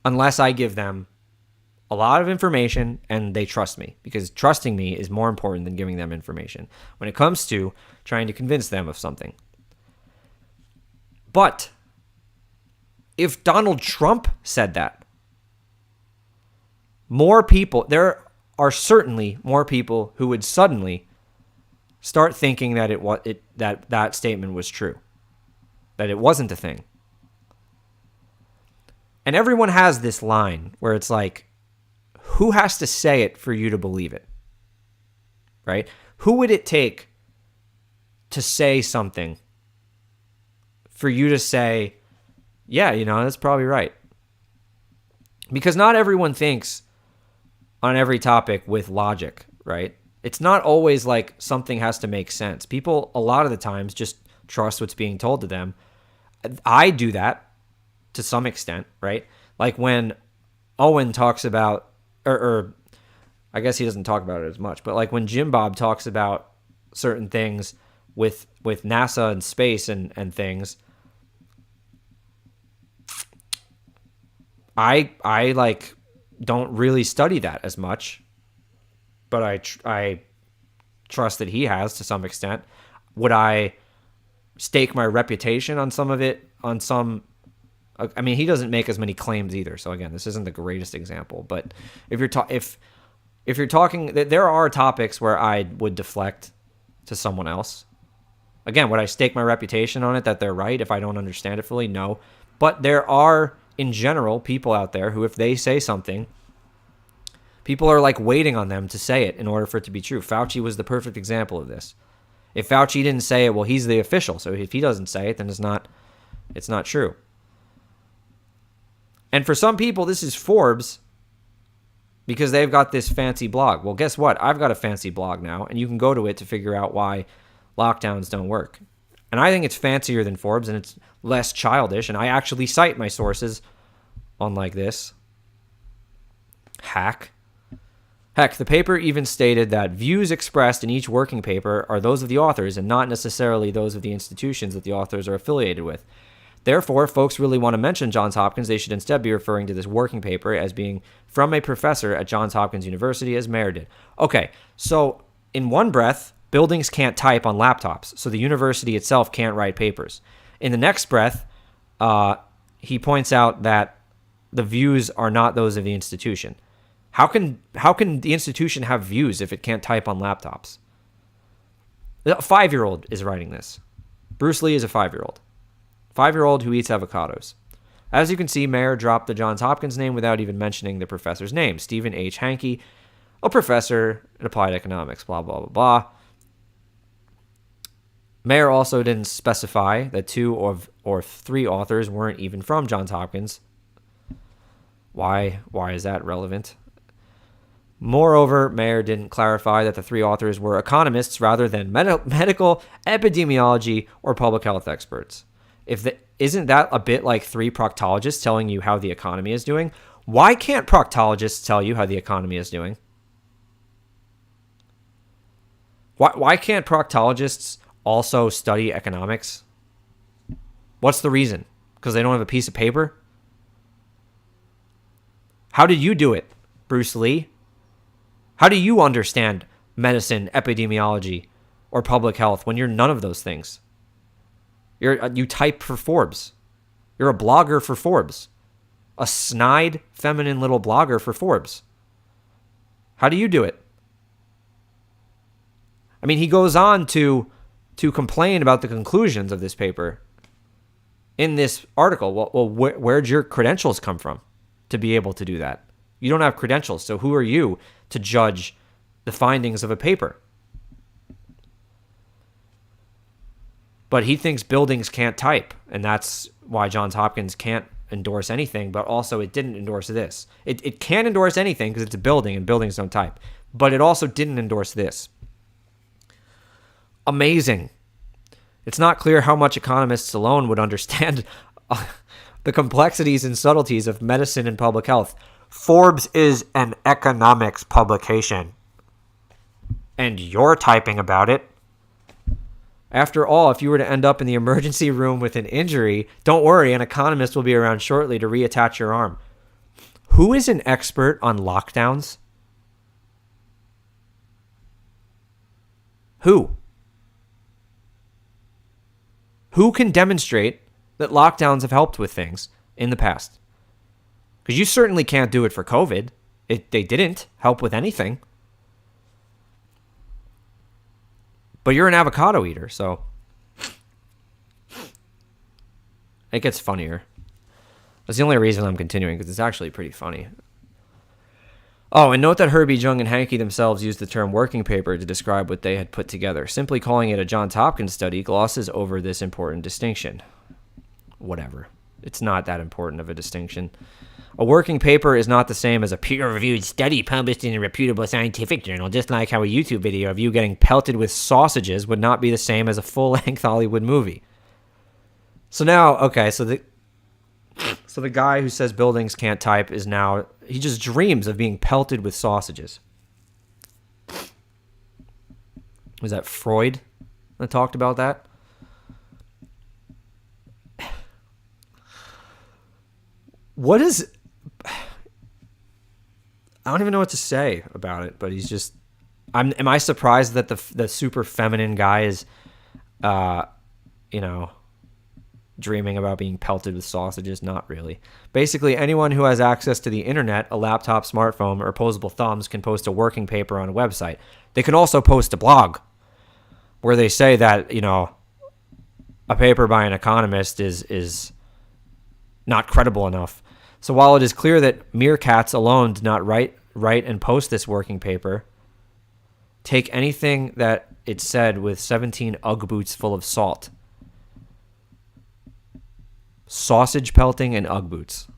unless I give them a lot of information and they trust me, because trusting me is more important than giving them information when it comes to trying to convince them of something. But if Donald Trump said that, there are certainly more people who would suddenly start thinking that that statement was true, that it wasn't a thing. And everyone has this line where it's like, who has to say it for you to believe it? Right? Who would it take to say something for you to say, yeah, that's probably right? Because not everyone thinks on every topic with logic, right? It's not always like something has to make sense. People, a lot of the times, just trust what's being told to them. I do that to some extent, right? Like when Owen talks about, or I guess he doesn't talk about it as much, but like when Jim Bob talks about certain things with NASA and space and things, I like don't really study that as much, but I trust that he has to some extent. Would I stake my reputation on some of it? I mean, he doesn't make as many claims either. So again, this isn't the greatest example, but if you're talking, there are topics where I would deflect to someone else. Again, would I stake my reputation on it that they're right if I don't understand it fully? No. But there are, in general, people out there who, if they say something, people are like waiting on them to say it in order for it to be true. Fauci was the perfect example of this. If Fauci didn't say it, well, he's the official. So if he doesn't say it, then it's not true. And for some people, this is Forbes because they've got this fancy blog. Well, guess what? I've got a fancy blog now, and you can go to it to figure out why lockdowns don't work. And I think it's fancier than Forbes, and it's less childish, and I actually cite my sources on like this. Heck, the paper even stated that views expressed in each working paper are those of the authors and not necessarily those of the institutions that the authors are affiliated with. Therefore, if folks really want to mention Johns Hopkins, they should instead be referring to this working paper as being from a professor at Johns Hopkins University, as Mayer did. Okay, so in one breath, buildings can't type on laptops, so the university itself can't write papers. In the next breath, he points out that the views are not those of the institution. How can the institution have views if it can't type on laptops? A 5-year-old is writing this. Bruce Lee is a 5-year-old. 5-year-old who eats avocados. As you can see, Mayer dropped the Johns Hopkins name without even mentioning the professor's name, Stephen H. Hankey, a professor in applied economics, blah, blah, blah, blah. Mayer also didn't specify that 2 or 3 authors weren't even from Johns Hopkins. Why is that relevant? Moreover, Mayer didn't clarify that the 3 authors were economists rather than medical, epidemiology, or public health experts. Isn't that a bit like 3 proctologists telling you how the economy is doing? Why can't proctologists tell you how the economy is doing? Why can't proctologists also study economics? What's the reason? Because they don't have a piece of paper? How did you do it? Bruce Lee? How do you understand medicine, epidemiology, or public health when you're none of those things? You type for Forbes. You're a blogger for Forbes. A snide, feminine little blogger for Forbes. How do you do it? I mean, he goes on to complain about the conclusions of this paper in this article. Well, where'd your credentials come from to be able to do that? You don't have credentials, so who are you to judge the findings of a paper? But he thinks buildings can't type, and that's why Johns Hopkins can't endorse anything, but also it didn't endorse this. It can't endorse anything because it's a building, and buildings don't type. But it also didn't endorse this. Amazing. It's not clear how much economists alone would understand the complexities and subtleties of medicine and public health. Forbes is an economics publication, and you're typing about it. After all, if you were to end up in the emergency room with an injury, don't worry, an economist will be around shortly to reattach your arm. Who is an expert on lockdowns? Who? Who can demonstrate that lockdowns have helped with things in the past? Because you certainly can't do it for COVID. They didn't help with anything. But you're an avocado eater, so it gets funnier. That's the only reason I'm continuing, because it's actually pretty funny. Oh, and note that Herbie Jung and Hanke themselves used the term working paper to describe what they had put together. Simply calling it a Johns Hopkins study glosses over this important distinction. Whatever. It's not that important of a distinction. A working paper is not the same as a peer-reviewed study published in a reputable scientific journal, just like how a YouTube video of you getting pelted with sausages would not be the same as a full-length Hollywood movie. So now, okay, so the guy who says buildings can't type is now, he just dreams of being pelted with sausages. Was that Freud that talked about that? What is... I don't even know what to say about it, but he's just... Am I surprised that the super feminine guy is, dreaming about being pelted with sausages? Not really. Basically, anyone who has access to the internet, a laptop, smartphone, or opposable thumbs can post a working paper on a website. They can also post a blog where they say that, a paper by an economist is not credible enough. So while it is clear that meerkats alone did not write and post this working paper, take anything that it said with 17 Ugg boots full of salt. Sausage pelting and Ugg boots.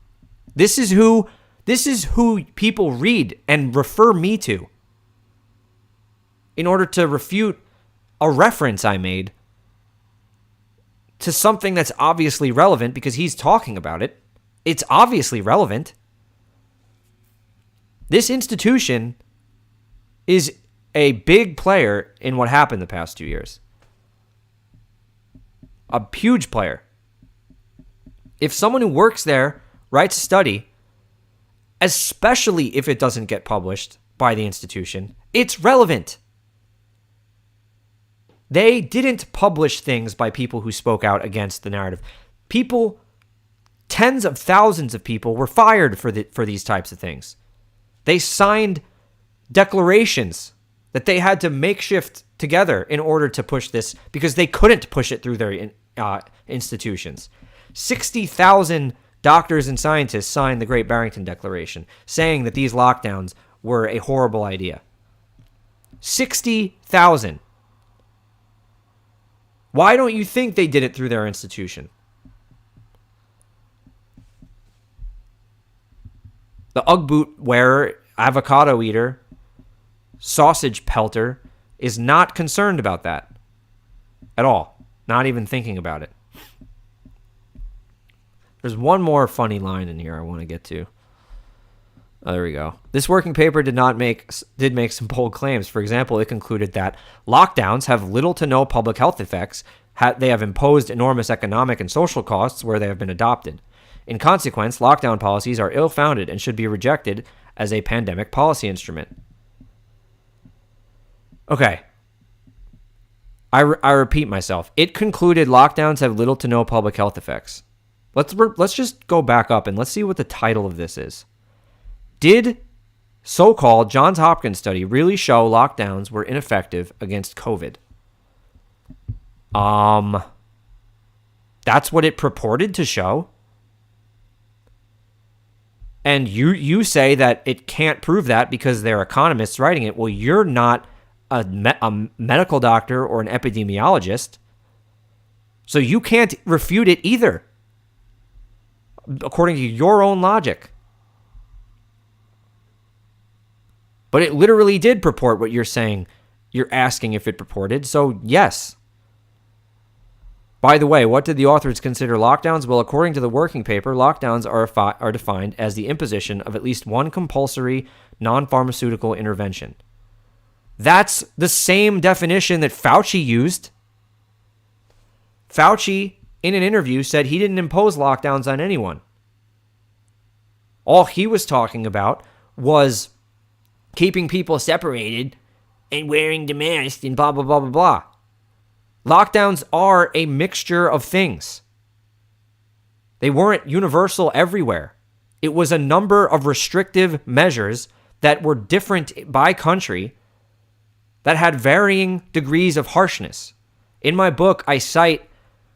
This is who people read and refer me to in order to refute a reference I made to something that's obviously relevant because he's talking about it. It's obviously relevant. This institution is a big player in what happened the past 2 years. A huge player. If someone who works there writes a study, especially if it doesn't get published by the institution, it's relevant. They didn't publish things by people who spoke out against the narrative. Tens of thousands of people were fired for these types of things. They signed declarations that they had to makeshift together in order to push this because they couldn't push it through their institutions. 60,000 doctors and scientists signed the Great Barrington Declaration saying that these lockdowns were a horrible idea. 60,000. Why don't you think they did it through their institution? The Ugg boot wearer, avocado eater, sausage pelter is not concerned about that at all. Not even thinking about it. There's one more funny line in here I want to get to. Oh, there we go. This working paper did make some bold claims. For example, it concluded that lockdowns have little to no public health effects. They have imposed enormous economic and social costs where they have been adopted. In consequence, lockdown policies are ill-founded and should be rejected as a pandemic policy instrument. Okay. I repeat myself. It concluded lockdowns have little to no public health effects. Let's just go back up and let's see what the title of this is. Did so-called Johns Hopkins study really show lockdowns were ineffective against COVID? That's what it purported to show. And you say that it can't prove that because they're economists writing it. Well, you're not a medical doctor or an epidemiologist, so you can't refute it either, according to your own logic. But it literally did purport what you're saying. You're asking if it purported, so yes. By the way, what did the authors consider lockdowns? Well, according to the working paper, lockdowns are defined as the imposition of at least one compulsory non-pharmaceutical intervention. That's the same definition that Fauci used. Fauci, in an interview, said he didn't impose lockdowns on anyone. All he was talking about was keeping people separated and wearing the mask and blah, blah, blah, blah, blah. Lockdowns are a mixture of things. They weren't universal everywhere. It was a number of restrictive measures that were different by country that had varying degrees of harshness. In my book, I cite,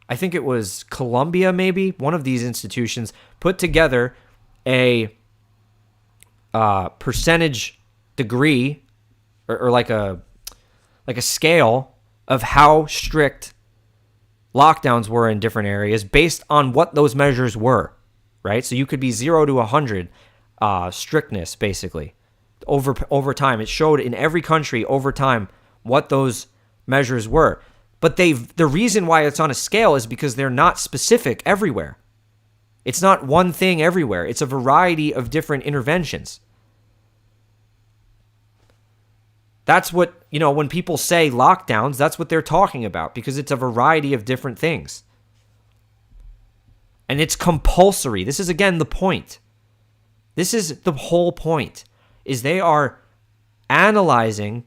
I think it was Columbia, maybe, one of these institutions, put together a percentage degree or like a scale of how strict lockdowns were in different areas based on what those measures were, right? So you could be 0 to 100 strictness, basically. Over time, it showed in every country over time what those measures were. But the reason why it's on a scale is because they're not specific everywhere. It's not one thing everywhere. It's a variety of different interventions. That's what, when people say lockdowns, that's what they're talking about, because it's a variety of different things. And it's compulsory. This is, again, the point. This is the whole point, is they are analyzing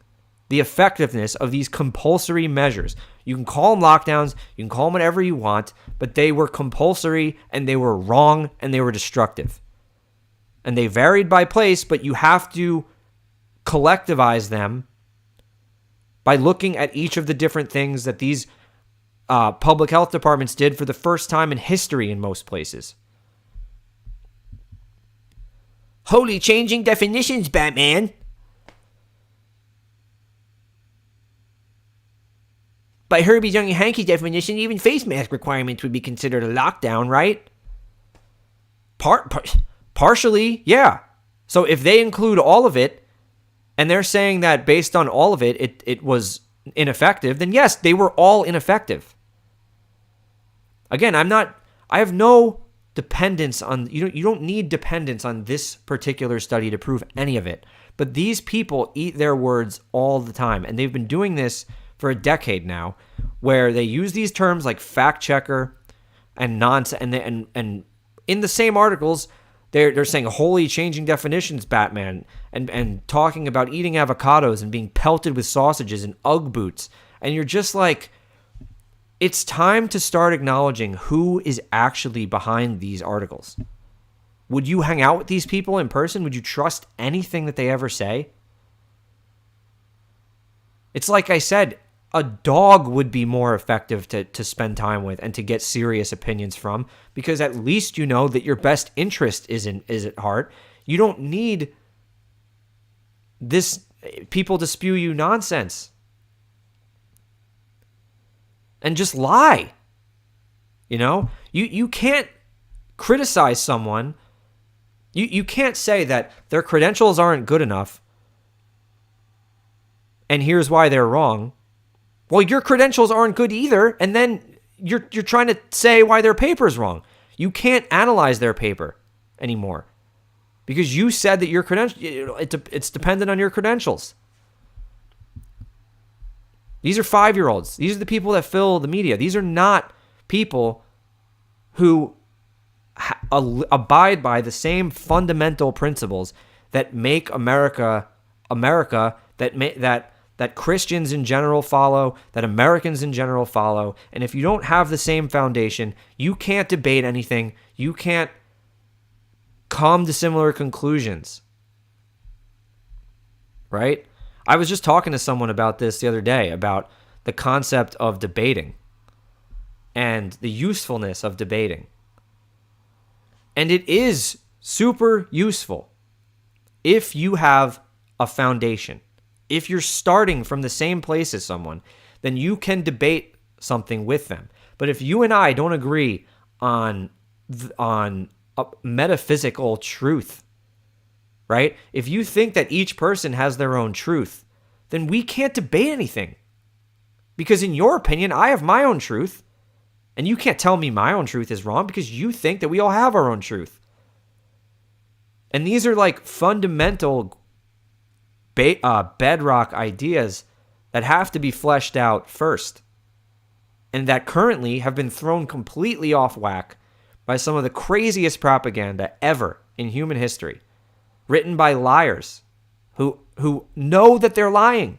the effectiveness of these compulsory measures. You can call them lockdowns, you can call them whatever you want, but they were compulsory and they were wrong and they were destructive. And they varied by place, but you have to collectivize them by looking at each of the different things that these public health departments did for the first time in history in most places. Holy changing definitions, Batman. By Herbie's Young and Hanky definition, even face mask requirements would be considered a lockdown, right? Partially, yeah. So if they include all of it, and they're saying that based on all of it, it was ineffective, then yes, they were all ineffective. Again, I have no dependence on, you don't need dependence on this particular study to prove any of it. But these people eat their words all the time, and they've been doing this for a decade now, where they use these terms like fact checker and nonsense, and in the same articles, they're saying holy changing definitions, Batman, and talking about eating avocados and being pelted with sausages and Ugg boots, and you're just like, it's time to start acknowledging who is actually behind these articles. Would you hang out with these people in person? Would you trust anything that they ever say? It's like I said, a dog would be more effective to spend time with and to get serious opinions from, because at least you know that your best interest is at heart. You don't need this people to spew you nonsense and just lie. You can't criticize someone. You can't say that their credentials aren't good enough and here's why they're wrong. Well, your credentials aren't good either, and then you're trying to say why their paper's wrong. You can't analyze their paper anymore because you said that your it's dependent on your credentials. These are 5-year-olds. These are the people that fill the media. These are not people who abide by the same fundamental principles that make America America, that Christians in general follow, that Americans in general follow. And if you don't have the same foundation, you can't debate anything. You can't come to similar conclusions. Right? I was just talking to someone about this the other day, about the concept of debating and the usefulness of debating. And it is super useful if you have a foundation. If you're starting from the same place as someone, then you can debate something with them. But if you and I don't agree on a metaphysical truth, right? If you think that each person has their own truth, then we can't debate anything. Because in your opinion, I have my own truth, and you can't tell me my own truth is wrong because you think that we all have our own truth. And these are like fundamental bedrock ideas that have to be fleshed out first, and that currently have been thrown completely off whack by some of the craziest propaganda ever in human history, written by liars who know that they're lying,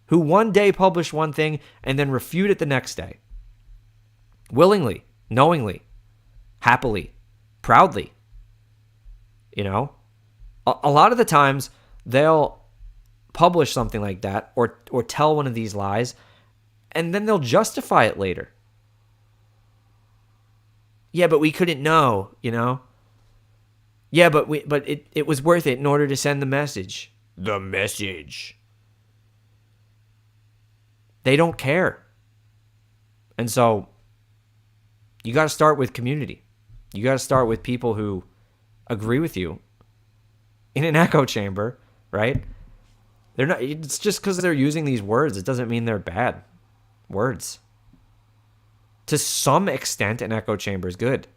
who one day publish one thing and then refute it the next day. Willingly, knowingly, happily, proudly. You know, a lot of the times they'll publish something like that or tell one of these lies, and then they'll justify it later. Yeah, but we couldn't know, you know? Yeah, but it was worth it in order to send the message. The message. They don't care. And so you got to start with community. You got to start with people who agree with you in an echo chamber, right? They're not. It's just because they're using these words, it doesn't mean they're bad words. To some extent, an echo chamber is good,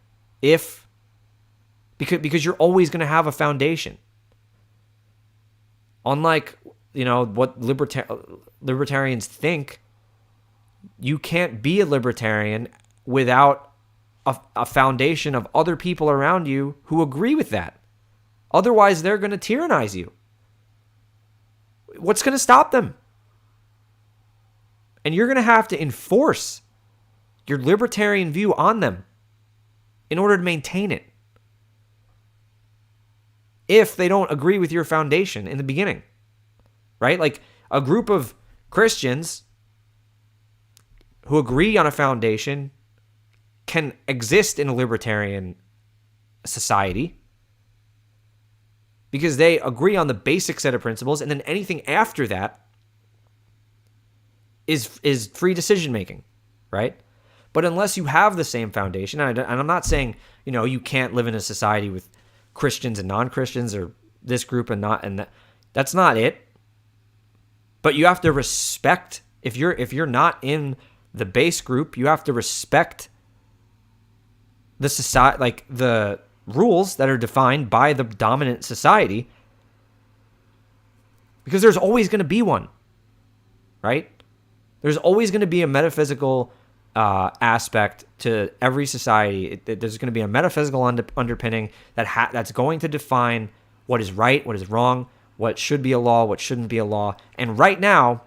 because you're always going to have a foundation. Unlike, you know, what libertarians think, you can't be a libertarian without a foundation of other people around you who agree with that. Otherwise, they're going to tyrannize you. What's going to stop them? And you're going to have to enforce your libertarian view on them in order to maintain it, if they don't agree with your foundation in the beginning, right? Like a group of Christians who agree on a foundation can exist in a libertarian society because they agree on the basic set of principles, and then anything after that is free decision making, right? But unless you have the same foundation, and I'm not saying, you know, you can't live in a society with Christians and non-Christians, or this group and not, and that. That's not it. But you have to respect, if you're not in the base group, you have to respect the society, like the rules that are defined by the dominant society, because there's always going to be one, right? There's always going to be a metaphysical aspect to every society. There's going to be a metaphysical underpinning that's going to define what is right, what is wrong, what should be a law, what shouldn't be a law. And right now,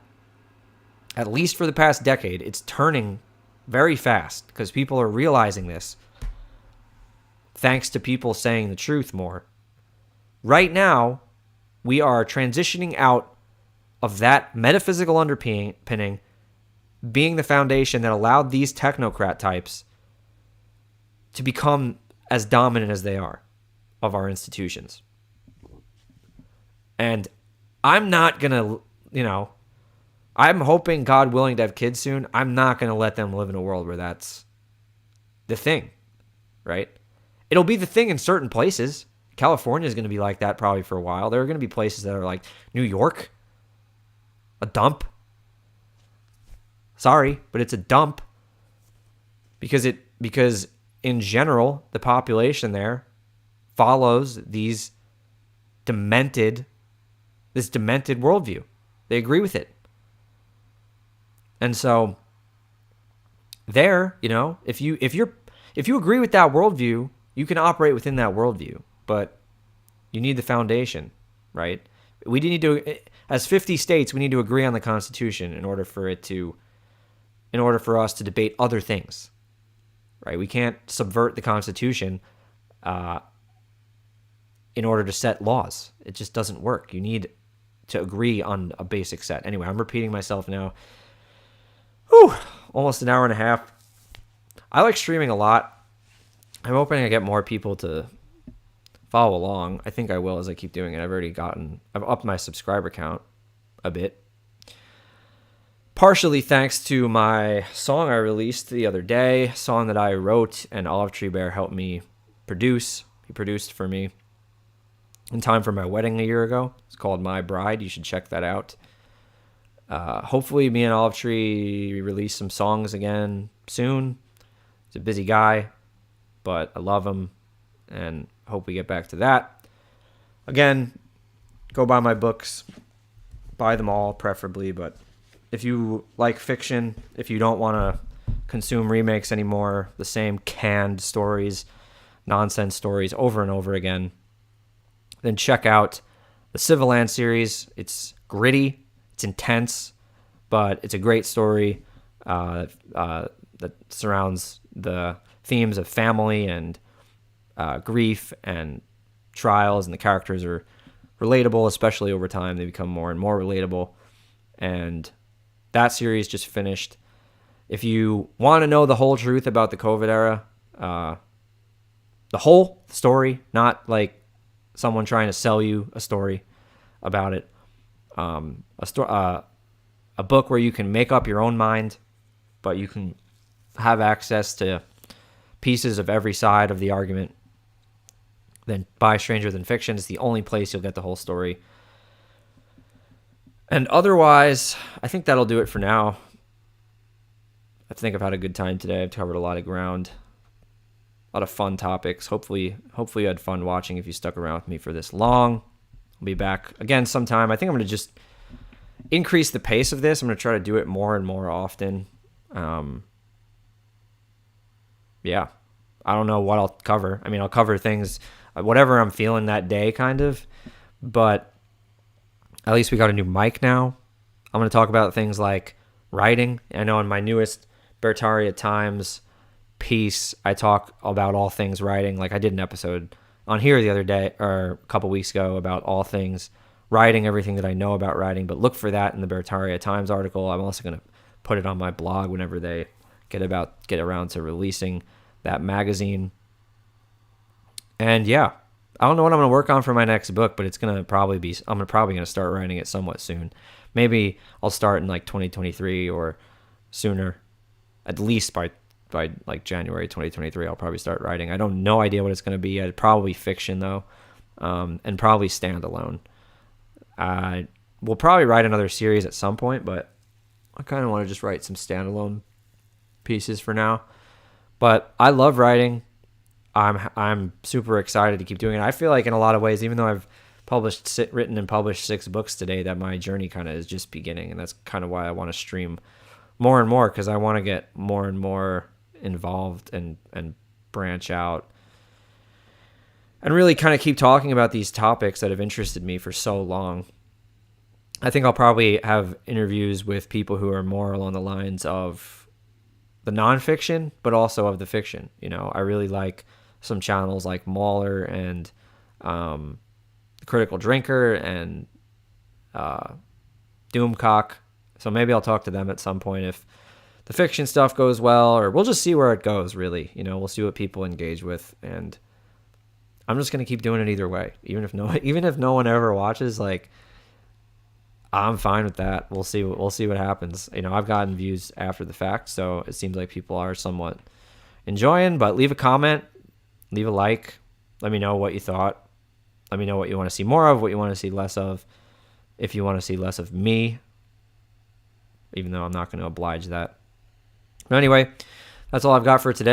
at least for the past decade, it's turning very fast because people are realizing this, thanks to people saying the truth more. Right now, we are transitioning out of that metaphysical underpinning being the foundation that allowed these technocrat types to become as dominant as they are of our institutions. And I'm not going to, you know, I'm hoping, God willing, to have kids soon. I'm not going to let them live in a world where that's the thing, right? It'll be the thing in certain places. California is going to be like that probably for a while. There are going to be places that are like New York, a dump. Sorry, but it's a dump because in general the population there follows this demented worldview. They agree with it. And so there, you know, if you agree with that worldview, you can operate within that worldview. But You need the foundation, right? We need to, as 50 states, we need to agree on the Constitution in order for us to debate other things, right? We can't subvert the Constitution in order to set laws. It just doesn't work. You need to agree on a basic set. Anyway, I'm repeating myself now. Whew, almost an hour and a half. I like streaming a lot. I'm hoping I get more people to follow along. I think I will as I keep doing it. I've upped my subscriber count a bit. Partially thanks to my song I released the other day, song that I wrote and Olive Tree Bear helped me produce. He produced for me in time for my wedding a year ago. It's called My Bride. You should check that out. Hopefully me and Olive Tree release some songs again soon. He's a busy guy, but I love him and hope we get back to that. Again, go buy my books. Buy them all, preferably, but if you like fiction, if you don't want to consume remakes anymore, the same canned stories, nonsense stories over and over again, then check out the Civil Land series. It's gritty, it's intense, but it's a great story that surrounds the themes of family and grief and trials, and the characters are relatable, especially over time. They become more and more relatable, and that series just finished. If you want to know the whole truth about the COVID era, the whole story, not like someone trying to sell you a story about it, a book where you can make up your own mind, but you can have access to pieces of every side of the argument, then buy Stranger Than Fiction. It's the only place you'll get the whole story. And otherwise, I think that'll do it for now. I think I've had a good time today. I've covered a lot of ground, a lot of fun topics. Hopefully you had fun watching if you stuck around with me for this long. I'll be back again sometime. I think I'm going to just increase the pace of this. I'm going to try to do it more and more often. Yeah, I don't know what I'll cover. I mean, I'll cover things, whatever I'm feeling that day, kind of. But at least we got a new mic now. I'm going to talk about things like writing. I know in my newest Bertaria Times piece, I talk about all things writing. Like I did an episode on here the other day, or a couple weeks ago, about all things writing, everything that I know about writing. But look for that in the Bertaria Times article. I'm also going to put it on my blog whenever they get around to releasing that magazine. And yeah, I don't know what I'm going to work on for my next book, but I'm probably going to start writing it somewhat soon. Maybe I'll start in like 2023 or sooner. At least by like January 2023, I'll probably start writing. I don't no idea what it's going to be. It'd probably fiction though, and probably standalone. We'll probably write another series at some point, but I kind of want to just write some standalone pieces for now. But I love writing. I'm super excited to keep doing it. I feel like in a lot of ways, even though I've written and published 6 books today, that my journey kind of is just beginning, and that's kind of why I want to stream more and more, because I want to get more and more involved and branch out and really kind of keep talking about these topics that have interested me for so long. I think I'll probably have interviews with people who are more along the lines of the nonfiction, but also of the fiction. You know, I really like some channels like Mauler and The Critical Drinker and Doomcock. So maybe I'll talk to them at some point if the fiction stuff goes well, or we'll just see where it goes, really. You know, we'll see what people engage with, and I'm just going to keep doing it either way. Even if no one ever watches, like, I'm fine with that. We'll see what happens. You know, I've gotten views after the fact, so it seems like people are somewhat enjoying, but leave a comment, leave a like, let me know what you thought. Let me know what you want to see more of, what you want to see less of. If you want to see less of me, even though I'm not going to oblige that. But anyway, that's all I've got for today.